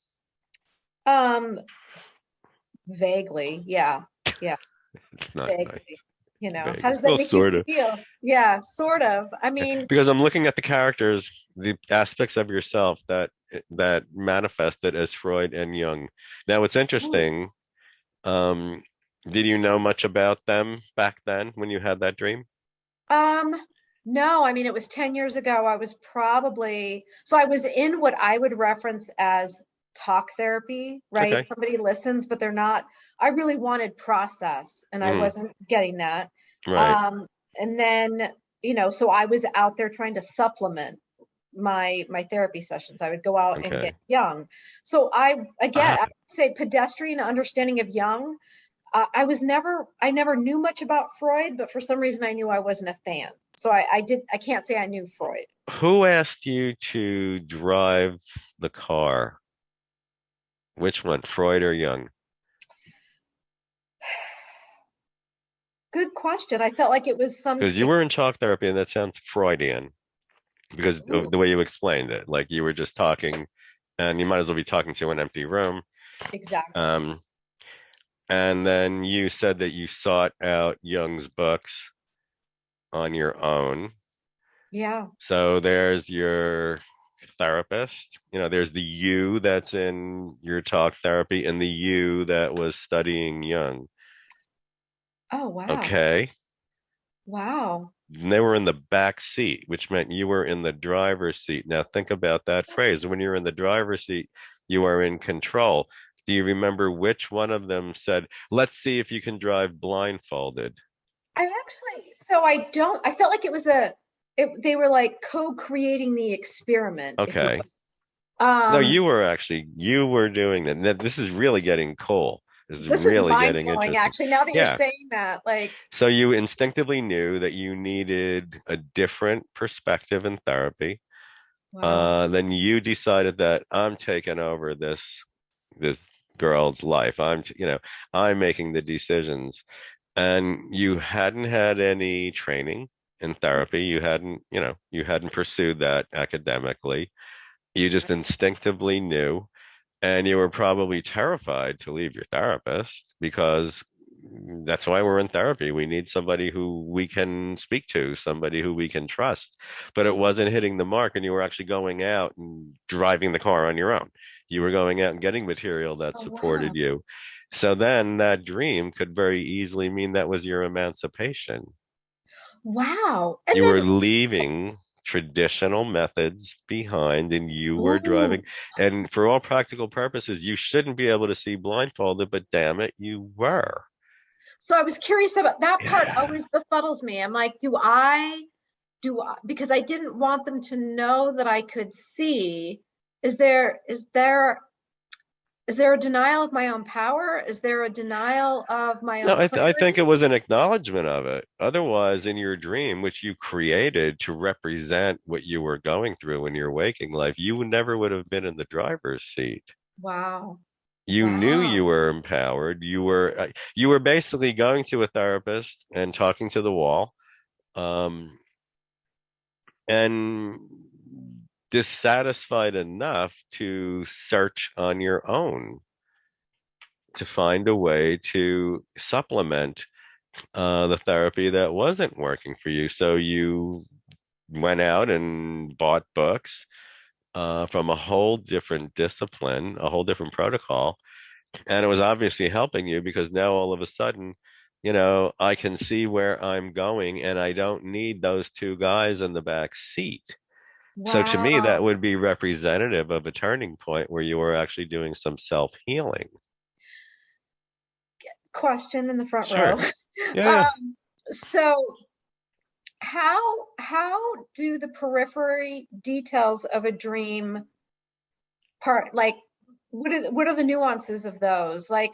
Vaguely, yeah. It's not vaguely. nice. Vaguely. How does that make you feel? Yeah, sort of. I mean, because I'm looking at the characters, the aspects of yourself that manifested as Freud and Jung. Now, it's interesting. Did you know much about them back then when you had that dream? No, I mean, it was 10 years ago. I was in what I would reference as talk therapy, right? Okay. Somebody listens, but they're not. I really wanted process, and I wasn't getting that. Right. And then, so I was out there trying to supplement my therapy sessions. I would go out and get Jung. So I would say pedestrian understanding of Jung. I never knew much about Freud, but for some reason I knew I wasn't a fan. So I can't say I knew Freud. Who asked you to drive the car? Which one, Freud or Jung? Good question. I felt like it was some. Because you were in talk therapy, and that sounds Freudian because of the way you explained it. Like you were just talking, and you might as well be talking to an empty room. Exactly. And then you said that you sought out Jung's books on your own. Yeah. So there's your therapist. There's the you that's in your talk therapy and the you that was studying Jung. Oh, wow. Okay. Wow. And they were in the back seat, which meant you were in the driver's seat. Now think about that phrase. When you're in the driver's seat, you are in control. Do you remember which one of them said, let's see if you can drive blindfolded? I felt like it was they were like co-creating the experiment. Okay. No, you were doing that. Now, this is really getting cool. This is really getting interesting. Actually, now that you're saying that, like. So you instinctively knew that you needed a different perspective in therapy. Wow. Then you decided that I'm taking over this girl's life. I'm making the decisions. and you hadn't had any training in therapy. You hadn't pursued that academically. You just instinctively knew, and you were probably terrified to leave your therapist because that's why we're in therapy. We need somebody who we can speak to, somebody who we can trust. But it wasn't hitting the mark, and you were actually going out and driving the car on your own. You were going out and getting material that Oh, wow. supported you. So then that dream could very easily mean that was your emancipation. Wow. And You were then, leaving traditional methods behind and you were oh, driving. And for all practical purposes, you shouldn't be able to see blindfolded, but damn it, you were. so I was curious about that part, Yeah. always befuddles me. I'm like, because I didn't want them to know that I could see. Is there, is there, is there a denial of my own power? Is there a denial of my No, own I think it clarity? was an acknowledgement of it. Otherwise, in your dream, which you created to represent what you were going through in your waking life, you never would have been in the driver's seat. Wow. You knew you Wow. were empowered. You were basically going to a therapist and talking to the wall, um, and dissatisfied enough to search on your own to find a way to supplement the therapy that wasn't working for you. So you went out and bought books from a whole different discipline, a whole different protocol. And it was obviously helping you because now all of a sudden, I can see where I'm going and I don't need those two guys in the back seat. So to me, that Wow. would be representative of a turning point where you were actually doing some self-healing. Question in the front row. Sure. Yeah, yeah. Um, so how do the periphery details of a dream part, like, what are the nuances of those? Like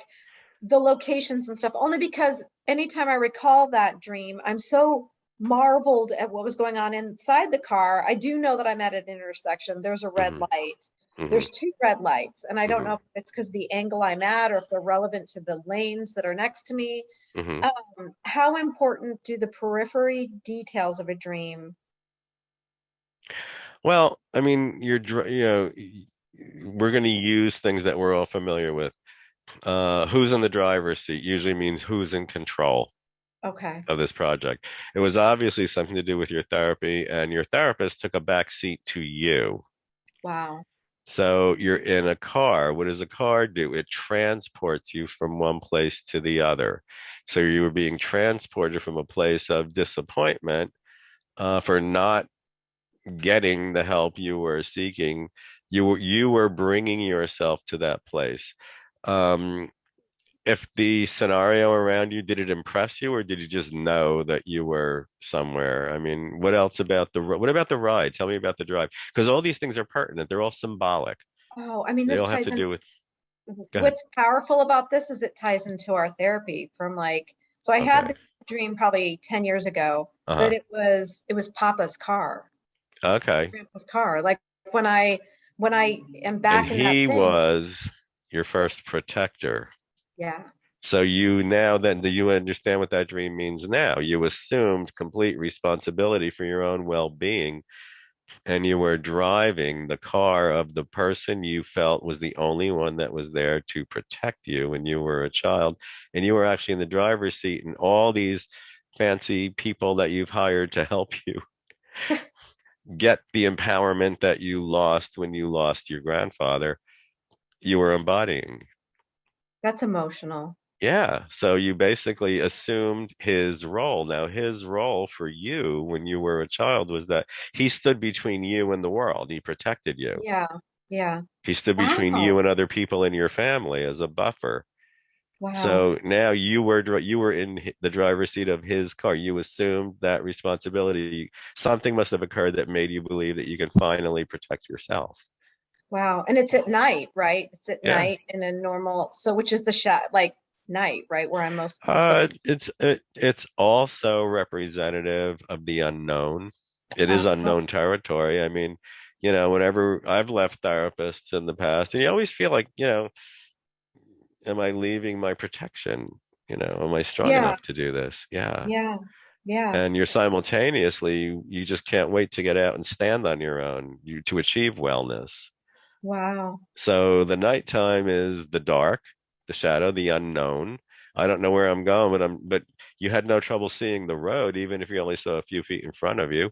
the locations and stuff, only because anytime I recall that dream, I'm so marveled at what was going on inside the car. I do know that I'm at an intersection. There's a red Hmm. light. Hmm. There's two red lights, and I don't know Hmm. if it's because the angle I'm at or if they're relevant to the lanes that are next to me. Hmm. How important do the periphery details of a dream? Well, I mean, we're going to use things that we're all familiar with. Who's in the driver's seat usually means who's in control Okay. of this project. It was obviously something to do with your therapy, and your therapist took a back seat to you. Wow. So you're in a car. What does a car do? It transports you from one place to the other. So you were being transported from a place of disappointment for not getting the help you were seeking. You were bringing yourself to that place. Um, if the scenario around you, did it impress you, or did you just know that you were somewhere? I mean, what about the ride? Tell me about the drive, because all these things are pertinent. They're all symbolic. Oh, I mean, They this all have ties to in. do with. Go ahead. What's powerful about this is it ties into our therapy from like, so I had Okay. the dream probably 10 years ago, but Uh-huh. it was Papa's car, Okay. Grandpa's car. Like when I am And back in that he thing, was your first protector. yeah. So you now then do you understand what that dream means now? You assumed complete responsibility for your own well-being, and you were driving the car of the person you felt was the only one that was there to protect you when you were a child. And you were actually in the driver's seat, and all these fancy people that you've hired to help you get the empowerment that you lost when you lost your grandfather, you were embodying. That's emotional. Yeah, so you basically assumed his role. Now, his role for you when you were a child was that he stood between you and the world. He protected you. Yeah. Yeah. He stood between you Wow. and other people in your family as a buffer. Wow. So now you were in the driver's seat of his car. You assumed that responsibility. Something must have occurred that made you believe that you can finally protect yourself. Wow. And it's at night, right? It's at Yeah. night in a normal, so which is the shot, like night, right? Where I'm most awake. It's also representative of the unknown. It is Oh, unknown territory. I mean, whenever I've left therapists in the past, and you always feel like, am I leaving my protection? Am I strong Yeah. enough to do this? Yeah. Yeah. Yeah. And you're simultaneously, you just can't wait to get out and stand on your own, to achieve wellness. Wow. So the nighttime is the dark, the shadow, the unknown. I don't know where I'm going, but you had no trouble seeing the road, even if you only saw a few feet in front of you,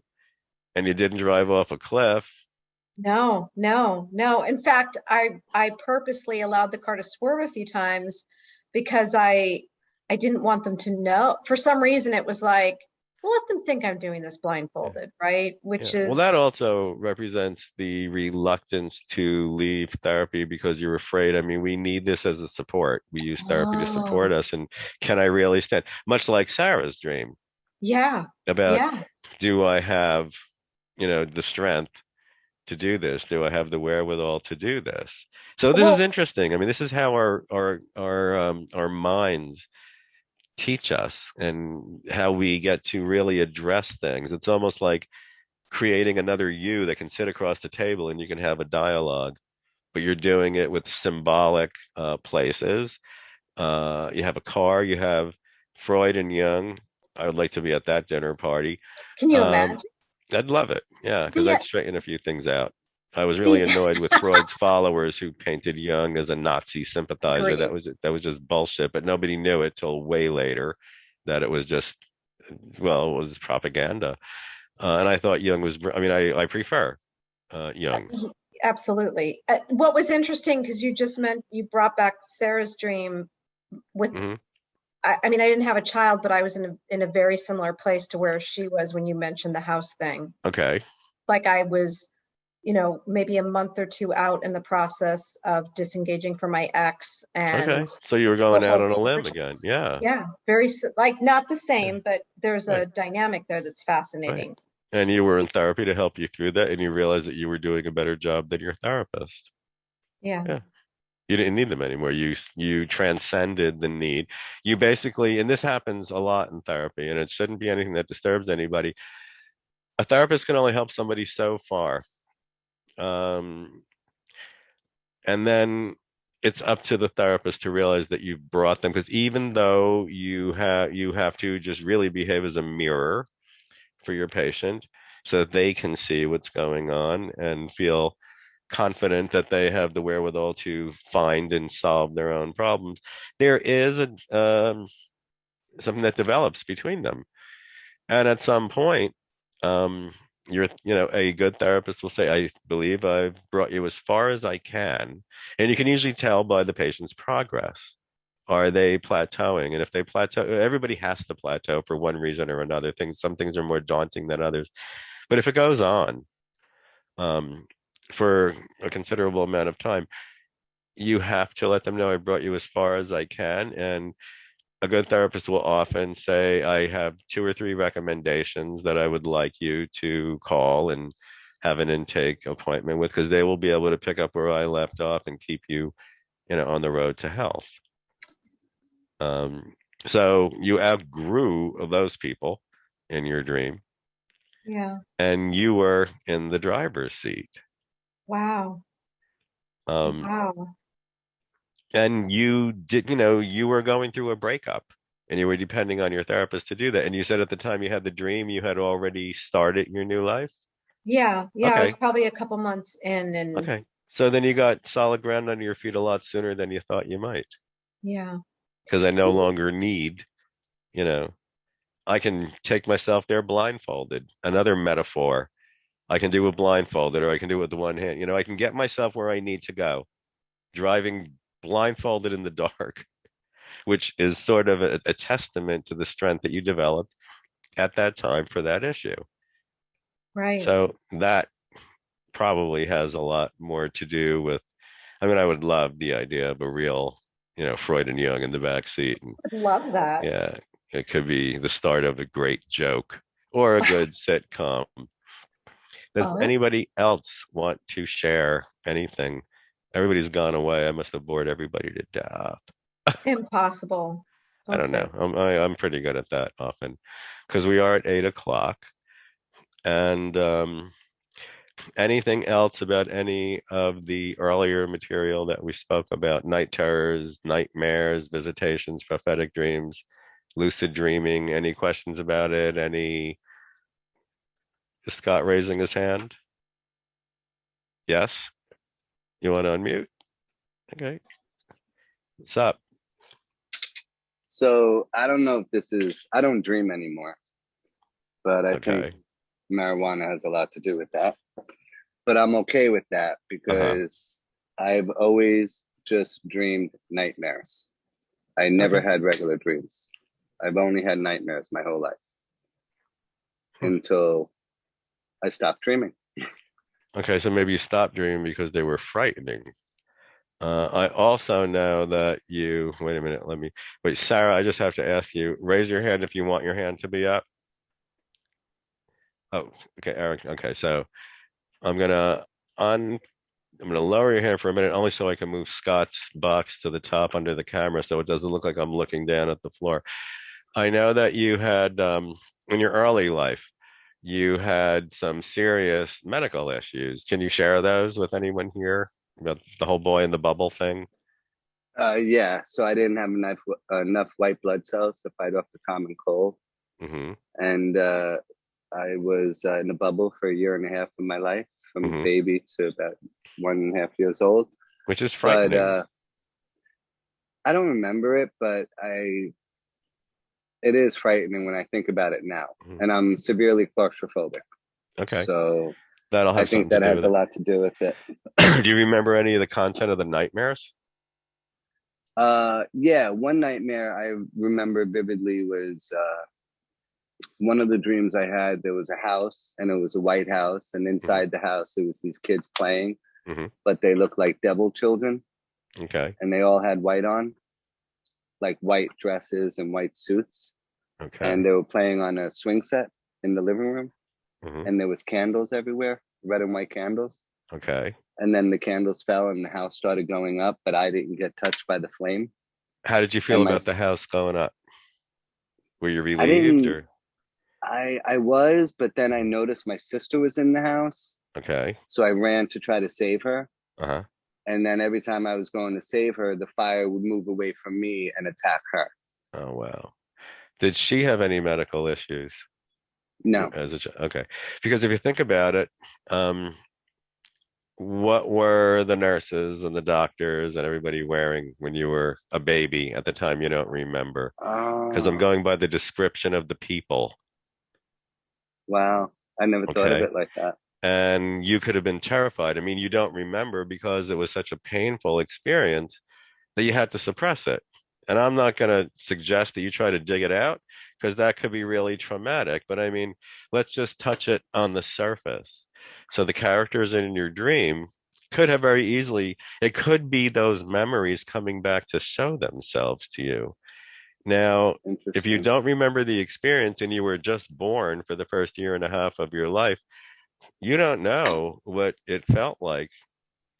and you didn't drive off a cliff. No, no, no. In fact, I purposely allowed the car to swerve a few times because I didn't want them to know. For some reason, it was like, well, let them think I'm doing this blindfolded, right? Which Yeah. Well, that is, also represents the reluctance to leave therapy because you're afraid. I mean, we need this as a support. We use therapy to support oh, us. And can I really stand? Much like Sarah's dream yeah, about, yeah. do I have, the strength to do this? Do I have the wherewithal to do this? So this is Well, interesting. I mean, this is how our minds teach us and how we get to really address things. It's almost like creating another you that can sit across the table and you can have a dialogue, but you're doing it with symbolic places. You have a car, you have Freud and Jung. I would like to be at that dinner party. can you Um, imagine I'd love it. Yeah, because the I'd straighten a few things out. I was really the annoyed with Freud's followers who painted Jung as a Nazi sympathizer. agreed. That was just bullshit, but nobody knew it till way later that it was just, well, it was propaganda. And I thought Jung was, I mean, I prefer Jung. Absolutely. What was interesting, because you brought back Sarah's dream with, Hmm. I mean, I didn't have a child, but I was in a very similar place to where she was when you mentioned the house thing. Okay. Like I was, maybe a month or two out in the process of disengaging from my ex and Okay. So you were the going out whole on a thing limb again. pertains. Yeah. Yeah, like not the Yeah. same, but there's Right. a dynamic there that's Right. fascinating. And you were in therapy to help you through that, and you realized that you were doing a better job than your therapist. Yeah. Yeah. You didn't need them anymore. You transcended the need. You basically, and this happens a lot in therapy, and it shouldn't be anything that disturbs anybody. A therapist can only help somebody so far. Um, and then it's up to the therapist to realize that you've brought them, because even though you have to just really behave as a mirror for your patient so that they can see what's going on and feel confident that they have the wherewithal to find and solve their own problems. There is something that develops between them. And at some point, um, a good therapist will say, I believe I've brought you as far as I can. And you can usually tell by the patient's progress. Are they plateauing? And if they plateau, everybody has to plateau for one reason or another. Some things are more daunting than others. But if it goes on, um, for a considerable amount of time, you have to let them know I brought you as far as I can. And a good therapist will often say, I have two or three recommendations that I would like you to call and have an intake appointment with, because they will be able to pick up where I left off and keep you, on the road to health. Um, so you outgrew those people in your dream, Yeah. and you were in the driver's seat. Wow. Um, Wow. and you were going through a breakup, and you were depending on your therapist to do that. And you said at the time you had the dream, you had already started your new life. Yeah. Yeah. I was Okay. probably a couple months in and Okay. So then you got solid ground under your feet a lot sooner than you thought you might, yeah. because I no longer need, you know, I can take myself there blindfolded. Another metaphor. I can do it blindfolded, or I can do it with the one hand. I can get myself where I need to go, driving blindfolded in the dark, which is sort of a testament to the strength that you developed at that time for that issue. Right. So that probably has a lot more to do with, I mean, I would love the idea of a real, Freud and Jung in the back seat. And Love that. yeah, it could be the start of a great joke or a good sitcom. Does Oh, anybody else want to share anything? Everybody's gone away. I must have bored everybody to death. impossible. I Don't don't say. know. I'm pretty good at that often, because we are at 8 o'clock, and Anything else about any of the earlier material that we spoke about? Night terrors, nightmares, visitations, prophetic dreams, lucid dreaming. Any questions about it? Any Scott raising his hand? Yes? You want to unmute? Okay. What's up? So I don't know if I don't dream anymore, but I think Okay. marijuana has a lot to do with that. But I'm okay with that Uh-huh. because I've always just dreamed nightmares. I never Okay. had regular dreams. I've only had nightmares my whole life Hmm. until I stopped dreaming. Okay, so maybe you stopped dreaming because they were frightening. I also know that wait a minute, wait, Sarah, I just have to ask you, raise your hand if you want your hand to be up. Oh, okay, Eric. Okay, so I'm gonna un I'm gonna lower your hand for a minute, only so I can move Scott's box to the top under the camera so it doesn't look like I'm looking down at the floor. I know that you had in your early life, you had some serious medical issues. Can you share those with anyone here about the whole boy in the bubble thing? Yeah, so I didn't have enough white blood cells to fight off the common cold. Hmm. And I was in a bubble for a year and a half of my life, from Hmm. baby to about 1.5 years old. Which is But frightening. I don't remember it, but it is frightening when I think about it now. Mhm. And I'm severely claustrophobic. Okay, So that'll I have think something to that do has with a it. lot to do with it. Do you remember any of the content of the nightmares? Yeah, one nightmare I remember vividly was one of the dreams I had. There was a house, and it was a white house, and Hmm. inside the house there was these kids playing, Hmm. but they looked like devil children, Okay. and they all had white on, like white dresses and white suits, and Okay. they were playing on a swing set in the living room, Hmm. and there was candles everywhere, red and white candles. Okay. And then the candles fell and the house started going up, but I didn't get touched by the flame. How did you feel And about the house going up? Were you I relieved didn't, or? I was, but then I Mhm. noticed my sister was in the house. Okay. So I ran to try to save her. Uh-huh. And then every time I was going to save her, the fire would move away from me and attack her. Oh, wow. Did she have any medical issues No. as a child? Okay. Because if you think about it, um, what were the nurses and the doctors and everybody wearing when you were a baby at the time you don't remember? Because I'm Oh, going by the description of the people. wow. I never thought of Okay. it like that. And you could have been terrified. I mean, you don't remember because it was such a painful experience that you had to suppress it. And I'm not going to suggest that you try to dig it out because that could be really traumatic. But I mean, let's just touch it on the surface. So the characters in your dream could have very easily, it could be those memories coming back to show themselves to you. Now, if you Interesting. don't remember the experience and you were just born for the first year and a half of your life, you don't know what it felt like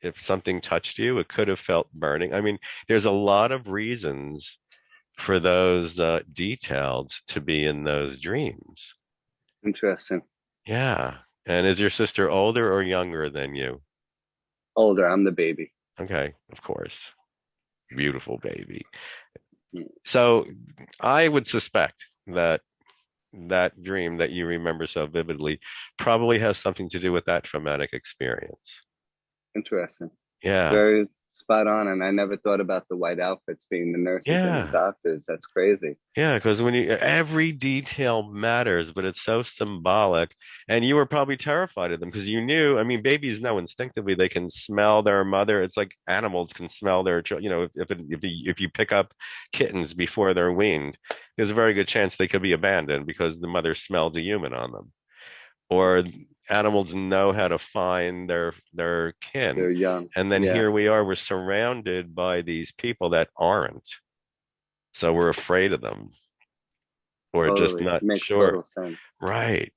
if something touched you. It could have felt burning. I mean, there's a lot of reasons for those details to be in those dreams. Interesting. Yeah. And is your sister older or younger than you? Older. I'm the baby. Okay, of course. Beautiful baby. Mm. So I would suspect that that dream that you remember so vividly probably has something to do with that traumatic experience. Interesting. Yeah. Very spot on. And I never thought about the white outfits being the nurses and the Yeah. doctors. That's crazy. Yeah, because when every detail matters, but it's so symbolic. And you were probably terrified of them because you knew, I mean, babies know instinctively they can smell their mother. It's like animals can smell their children. If you pick up kittens before they're weaned, there's a very good chance they could be abandoned because the mother smells a human on them. Or animals know how to find their kin. They're young. And then Yeah, here we are, we're surrounded by these people that aren't. So we're afraid of them or just totally. not Makes sure. total sense. Right.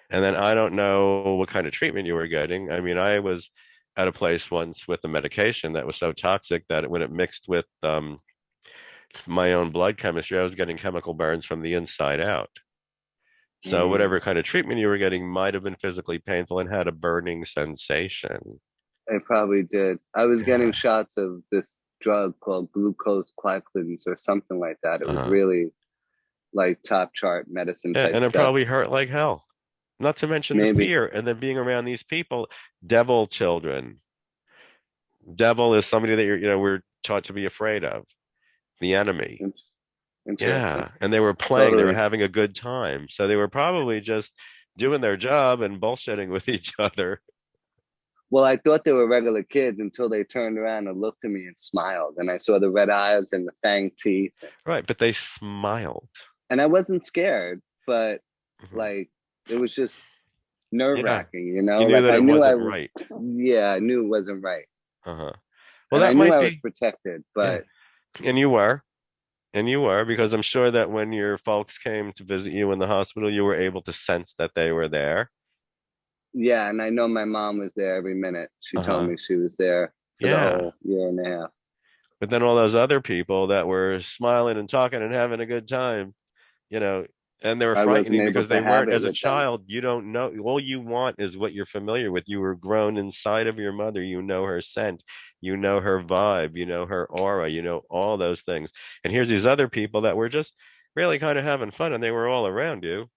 And then I don't know what kind of treatment you were getting. I mean, I was at a place once with a medication that was so toxic that when it mixed with my own blood chemistry, I was getting chemical burns from the inside out. So Mm, whatever kind of treatment you were getting might have been physically painful and had a burning sensation. I probably did. I was getting Yeah. shots of this drug called glucose glycans or something like that. It was Uh-huh. really like top chart medicine Yeah, type and it stuff. probably hurt like hell. Not to mention the Maybe. fear and then being around these people, devil children. Devil is somebody that we're taught to be afraid of, the enemy. In- Interesting. Yeah, and they were playing, they were Totally. having a good time. So they were probably just doing their job and bullshitting with each other. Well, I thought they were regular kids until they turned around and looked at me and smiled. And I saw the red eyes and the fang teeth. Right, but they smiled. And I wasn't scared, but Mhm. like it was just nerve Yeah, wracking, you know? you knew Like that I it knew I wasn't was, right. yeah, I knew it wasn't right. Uh-huh. Well, And I that knew might I was be, protected, yeah. but And you were, because I'm sure that when your folks came to visit you in the hospital, you were able to sense that they were there. yeah, and I know my mom was there every minute. She told Uh-huh. me she was there for the Yeah. whole year and a half. But then all those other people that were smiling and talking and having a good time, you know, and they were I wasn't frightening able because they to have weren't. it As a with them. child, you don't know. All you want is what you're familiar with. You were grown inside of your mother. You know her scent, you know her vibe, you know her aura, you know all those things. And here's these other people that were just really kind of having fun and they were all around you,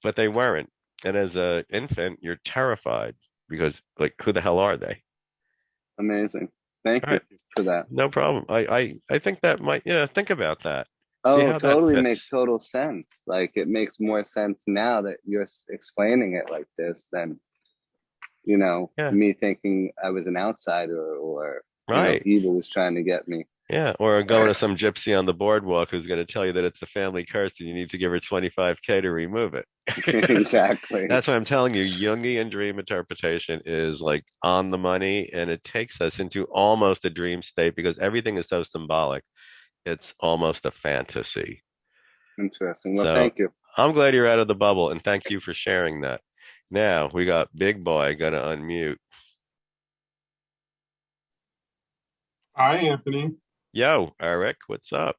but they weren't. And as a infant, you're terrified because like who the hell are they? Amazing. Thank All you right, for that. no problem. I think that might, think about that. See Oh, how that totally makes fits. total sense. Like it makes more sense now that you're explaining it like this than, Yeah, me thinking I was an outsider or, right. evil was trying to get me. Yeah, or going to some gypsy on the boardwalk who's going to tell you that it's the family curse and you need to give her 25K to remove it. Exactly. That's what I'm telling you. Jungian dream interpretation is like on the money, and it takes us into almost a dream state because everything is so symbolic. It's almost a fantasy. Interesting. Well, So thank you. I'm glad you're out of the bubble, and thank you for sharing that. Now we got Big Boy gonna unmute. Hi, Anthony. Yo, Eric, what's up?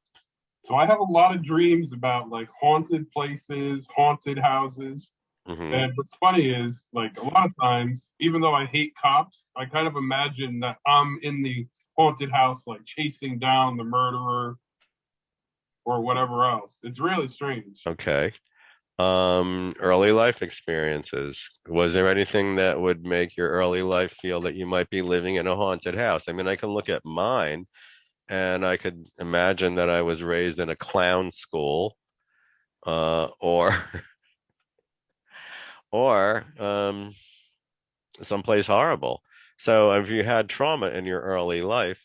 So I have a lot of dreams about like haunted places, haunted houses. Hmm. And what's funny is like a lot of times, even though I hate cops, I kind of imagine that I'm in the haunted house, like chasing down the murderer or whatever else. It's really strange. Okay. Early life experiences. Was there anything that would make your early life feel that you might be living in a haunted house? I mean, I can look at mine and I could imagine that I was raised in a clown school, or or someplace horrible. So if you had trauma in your early life,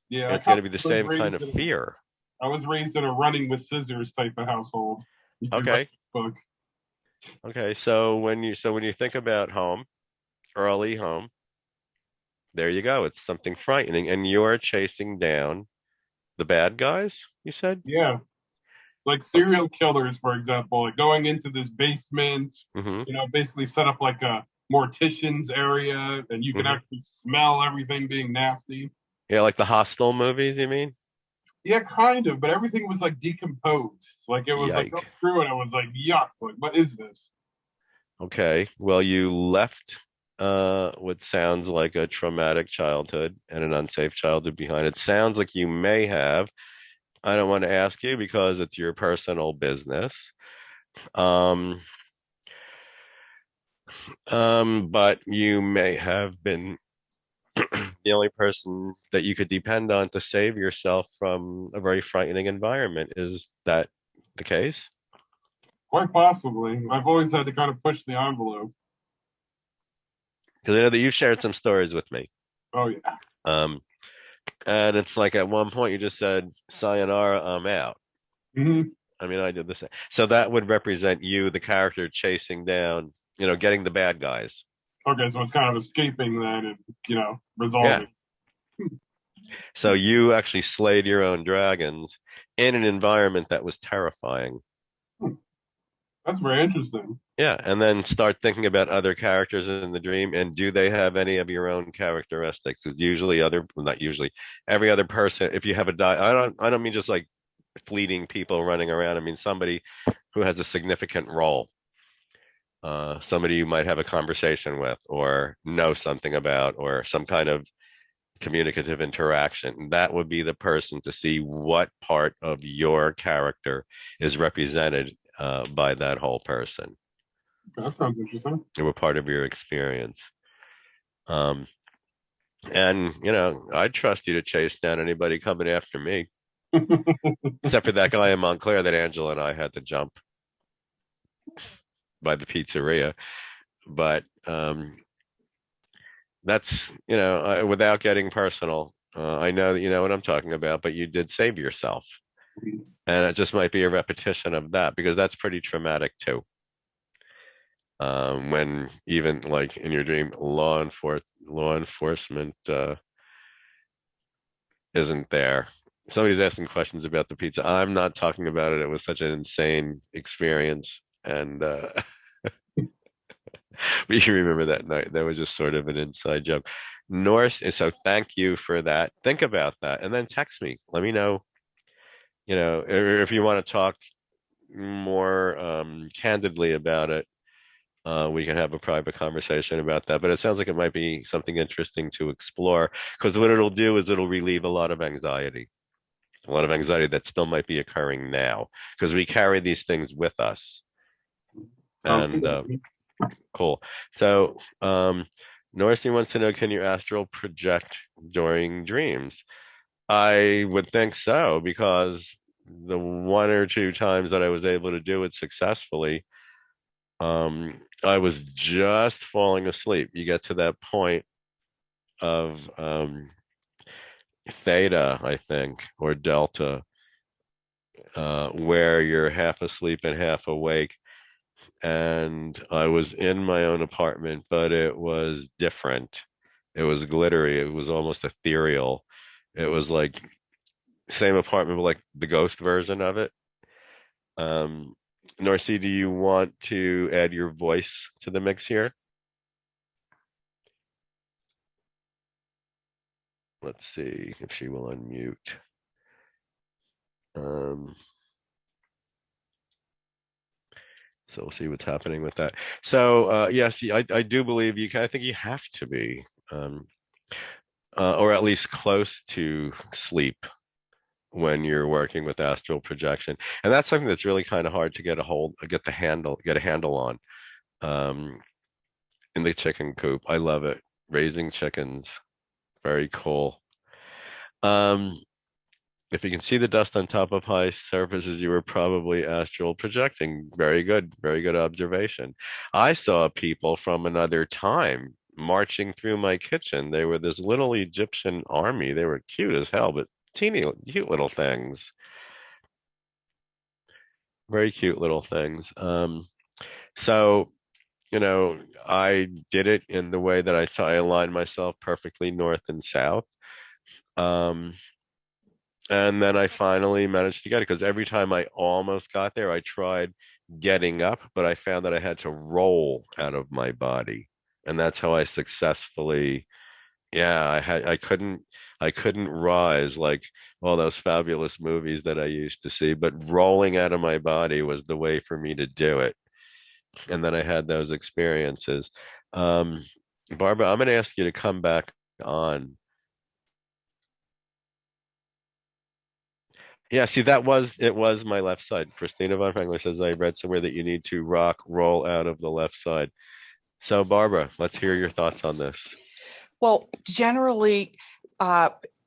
Yeah, I it's going kind to be the of was same kind raised of in fear. I was raised in a running with scissors type of household. If you read Okay. the book. Okay. So when you think about home, early home, there you go. It's something frightening, and you're chasing down the bad guys, you said? Yeah. Like serial killers, for example, like going into this basement, Mm-hmm. basically set up like a mortician's area, and you can Mm-hmm. actually smell everything being nasty. Yeah, like the Hostel movies, you mean? Yeah, kind of, but everything was like decomposed. Like it was like go Yike. through it, I was like, yuck, like what is this? Okay. Well, you left what sounds like a traumatic childhood and an unsafe childhood behind. It sounds like you may have. I don't want to ask you because it's your personal business. Um, but you may have been the only person that you could depend on to save yourself from a very frightening environment. Is that the case? Quite possibly. I've always had to kind of push the envelope. Because I know that you've shared some stories with me. Oh yeah. Um, and it's like at one point you just said, "Sayonara, I'm out." Hmm. I mean, I did the same. So that would represent you, the character chasing down, getting the bad guys. Okay, so it's kind of escaping then and Yeah. resolving. So you actually slayed your own dragons in an environment that was terrifying. Hmm. That's very interesting. Yeah, and then start thinking about other characters in the dream, and do they have any of your own characteristics? Because usually, well, not usually, every other person, if you have I don't mean just like fleeting people running around. I mean, somebody who has a significant role, somebody you might have a conversation with or know something about, or some kind of communicative interaction. That would be the person to see what part of your character is represented by that whole person. That sounds interesting. They were part of your experience. Um, and, you know, I'd trust you to chase down anybody coming after me, except for that guy in Montclair that Angela and I had to jump by the pizzeria. But that's, you know, without getting personal, I know that you know what I'm talking about, but you did save yourself. And it just might be a repetition of that because that's pretty traumatic too. When even like in your dream, law enforcement isn't there. Somebody's asking questions about the pizza. I'm not talking about it. It was such an insane experience. And but you remember that night. That was just sort of an inside joke. Norse, and so thank you for that. Think about that and then text me. Let me know, you know, if you want to talk more candidly about it. We can have a private conversation about that. But it sounds like it might be something interesting to explore because what it'll do is it'll relieve a lot of anxiety that still might be occurring now because we carry these things with us. And cool. So, Norcy wants to know, can you astral project during dreams? I would think so because the one or two times that I was able to do it successfully, I was just falling asleep. You get to that point of theta, I think, or delta, where you're half asleep and half awake. And I was in my own apartment, but it was different. It was glittery. It was almost ethereal. It was like same apartment, but like the ghost version of it. Narcy, do you want to add your voice to the mix here? Let's see if she will unmute. So we'll see what's happening with that. So yes, I do believe you can. I think you have to be, or at least close to sleep when you're working with astral projection, and that's something that's really kind of hard to get a handle on. Um, in the chicken coop, I love it. Raising chickens, very cool. If you can see the dust on top of high surfaces, you were probably astral projecting. Very good observation. I saw people from another time marching through my kitchen. They were this little Egyptian army. They were cute as hell, but teeny, cute little things. Very cute little things. So, you know, I did it in the way that I aligned myself perfectly north and south. Um, And then I finally managed to get it because every time I almost got there, I tried getting up, but I found that I had to roll out of my body. And that's how I successfully, yeah, I couldn't rise like all those fabulous movies that I used to see, but rolling out of my body was the way for me to do it. And then I had those experiences. Um, Barbara, I'm going to ask you to come back on. Yeah, see, it was my left side. Christina von Frankly says I read somewhere that you need to roll out of the left side. So, Barbara, let's hear your thoughts on this. Well, generally,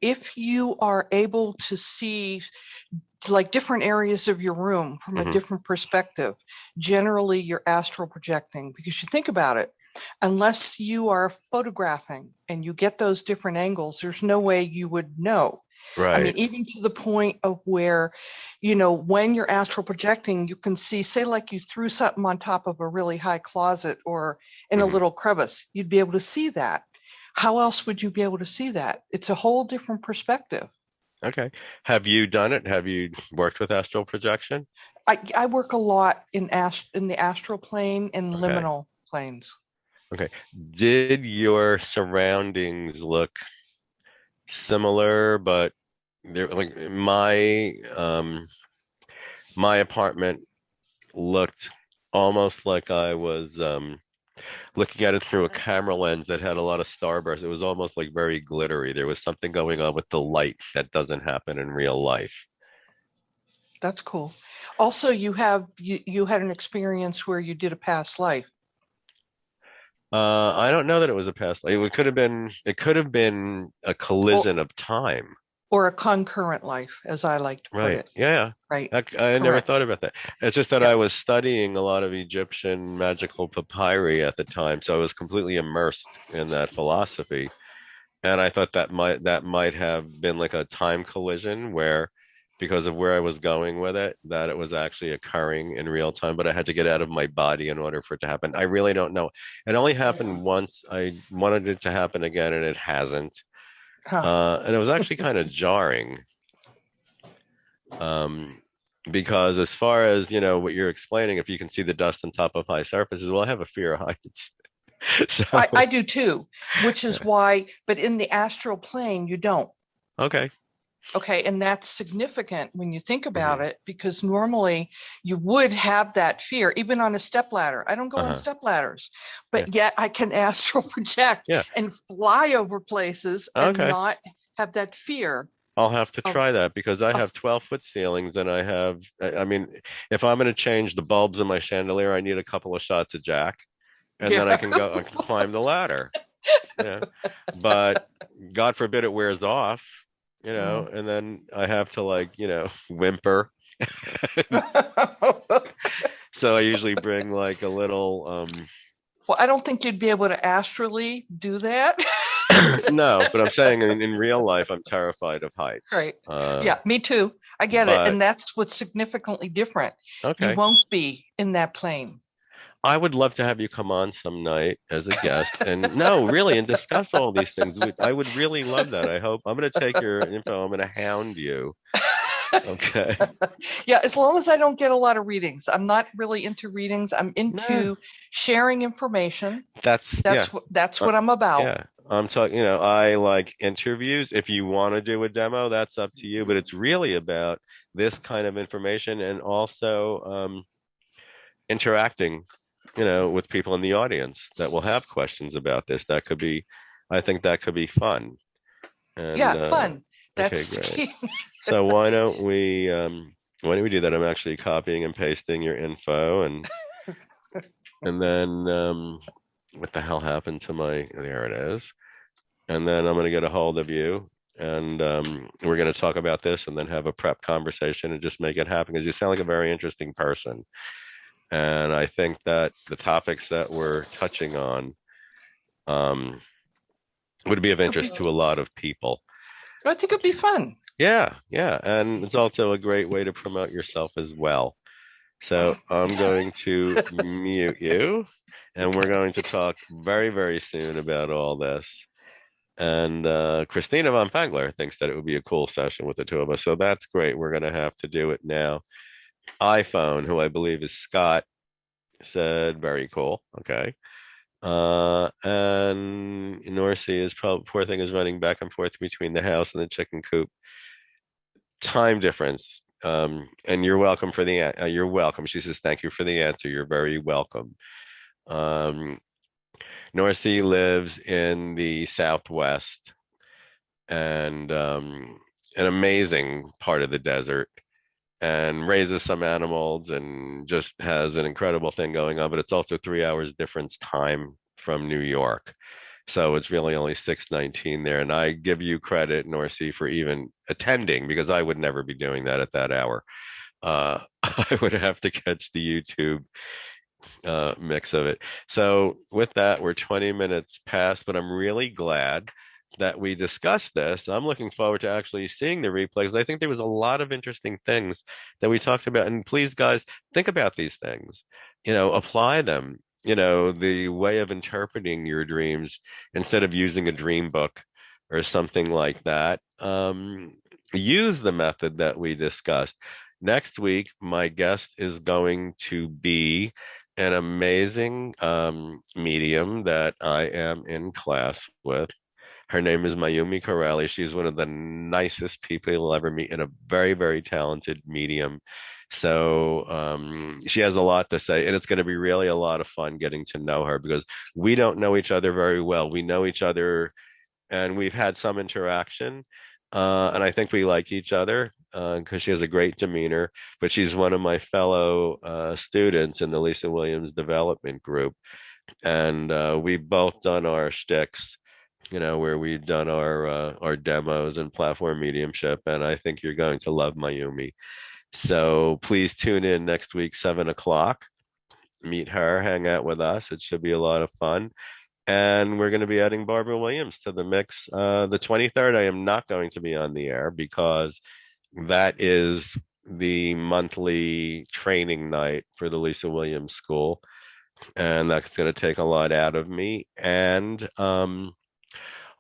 if you are able to see like different areas of your room from a different perspective, generally you're astral projecting because you think about it. Unless you are photographing and you get those different angles, there's no way you would know. Right. I mean, even to the point of where, you know, when you're astral projecting, you can see, say, like you threw something on top of a really high closet or in a little crevice, you'd be able to see that. How else would you be able to see that? It's a whole different perspective. Okay. Have you done it? Have you worked with astral projection? I work a lot in the astral plane and liminal planes. Okay. Did your surroundings look similar but there, like my apartment looked almost like I was looking at it through a camera lens that had a lot of starbursts. It was almost like very glittery. There was something going on with the light that doesn't happen in real life. That's cool. Also, you had an experience where you did a past life. I don't know that it was a past life. It could have been a Or, collision of time. or a concurrent life, as I like to put Right. it. Yeah. Right. I never Correct. thought about that. It's just that Yeah. I was studying a lot of Egyptian magical papyri at the time, so I was completely immersed in that philosophy. And I thought that might have been like a time collision where, because of where I was going with it, that it was actually occurring in real time, but I had to get out of my body in order for it to happen. I really don't know. It only happened once. I wanted it to happen again, and it hasn't. Huh. And it was actually kind of jarring. Um, because as far as, what you're explaining, if you can see the dust on top of high surfaces, well, I have a fear of heights. So, I do too, which is why, but in the astral plane, you don't. okay. Okay. And that's significant when you think about Hmm. it, because normally you would have that fear, even on a step ladder. I don't go on Uh-huh. step ladders, Yeah. but yet I can astral project Yeah. and fly over places and Okay. not have that fear I'll have to of, try that because I have of 12-foot ceilings and I mean, if I'm going to change the bulbs in my chandelier, I need a couple of shots of Jack and then yeah. I can climb the ladder. Yeah. But God forbid it wears off, Mm. and then I have to like, whimper. So I usually bring like a little, Well, I don't think you'd be able to astrally do that. no, but I'm saying in real life, I'm terrified of heights. Right. Yeah, me too. I get it. But And that's what's significantly different. You okay. won't be in that plane. I would love to have you come on some night as a guest and no, really, and discuss all these things. I would really love that. I hope I'm going to take your info. I'm going to hound you. Okay. Yeah, as long as I don't get a lot of readings. I'm not really into readings. I'm No, into sharing information. yeah, That's uh, what I'm about. yeah. I'm talking, I like interviews. If you want to do a demo, that's up to you, but it's really about this kind of information and also interacting, with people in the audience that will have questions about this. I think that could be fun. And Yeah, fun. okay, That's the great. key. So why don't we do that? I'm actually copying and pasting your info and then what the hell happened to there it is. And then I'm gonna get a hold of you and we're gonna talk about this and then have a prep conversation and just make it happen because you sound like a very interesting person. And I think that the topics that we're touching on um, would be of Could be, interest to a lot of people. I think it'd be fun. Yeah, yeah. And it's also a great way to promote yourself as well. So I'm going to mute you, and we're going to talk very, very soon about all this. And Christina von Fangler thinks that it would be a cool session with the two of us. So that's great. We're going to have to do it now. iPhone, who I believe is Scott, said, very cool. Okay. And Norcy is probably, poor thing, is running back and forth between the house and the chicken coop. Time difference. And you're welcome for you're welcome. She says, thank you for the answer. You're very welcome. Um, Norcy lives in the Southwest and an amazing part of the desert and raises some animals and just has an incredible thing going on, but it's also 3 hours difference time from New York. So it's really only 6:19 there. And I give you credit, Norcy, for even attending because I would never be doing that at that hour. I would have to catch the YouTube mix of it. So with that, we're 20 minutes past, but I'm really glad that we discussed this. I'm looking forward to actually seeing the replays. I think there was a lot of interesting things that we talked about. And please, guys, think about these things, apply them, the way of interpreting your dreams instead of using a dream book or something like that. Use the method that we discussed. Next week, my guest is going to be an amazing medium that I am in class with. Her name is Mayumi Corelli. She's one of the nicest people you'll ever meet and a very, very talented medium. So she has a lot to say, and it's going to be really a lot of fun getting to know her because we don't know each other very well. We know each other and we've had some interaction. And I think we like each other because she has a great demeanor, but she's one of my fellow students in the Lisa Williams development group. And we've both done our shticks, where we've done our demos and platform mediumship. And I think you're going to love Mayumi. So please tune in next week, 7 o'clock. Meet her, hang out with us. It should be a lot of fun. And we're going to be adding Barbara Williams to the mix. The 23rd, I am not going to be on the air because that is the monthly training night for the Lisa Williams School. And that's going to take a lot out of me. And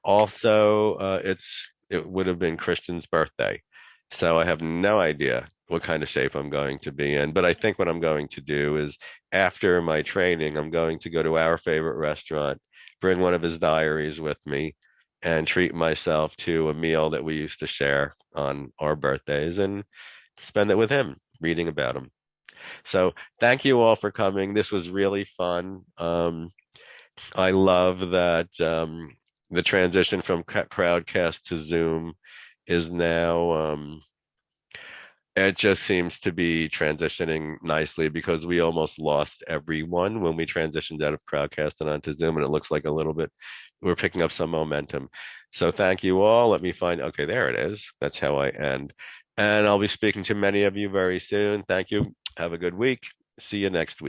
also, it would have been Christian's birthday. So I have no idea what kind of shape I'm going to be in. But I think what I'm going to do is after my training, I'm going to go to our favorite restaurant, bring one of his diaries with me, and treat myself to a meal that we used to share on our birthdays and spend it with him, reading about him. So thank you all for coming. This was really fun. I love that the transition from Crowdcast to Zoom is now it just seems to be transitioning nicely because we almost lost everyone when we transitioned out of Crowdcast and onto Zoom, and it looks like a little bit we're picking up some momentum. So thank you all. Let me find, okay, there it is. That's how I end. And I'll be speaking to many of you very soon. Thank you. Have a good week. See you next week.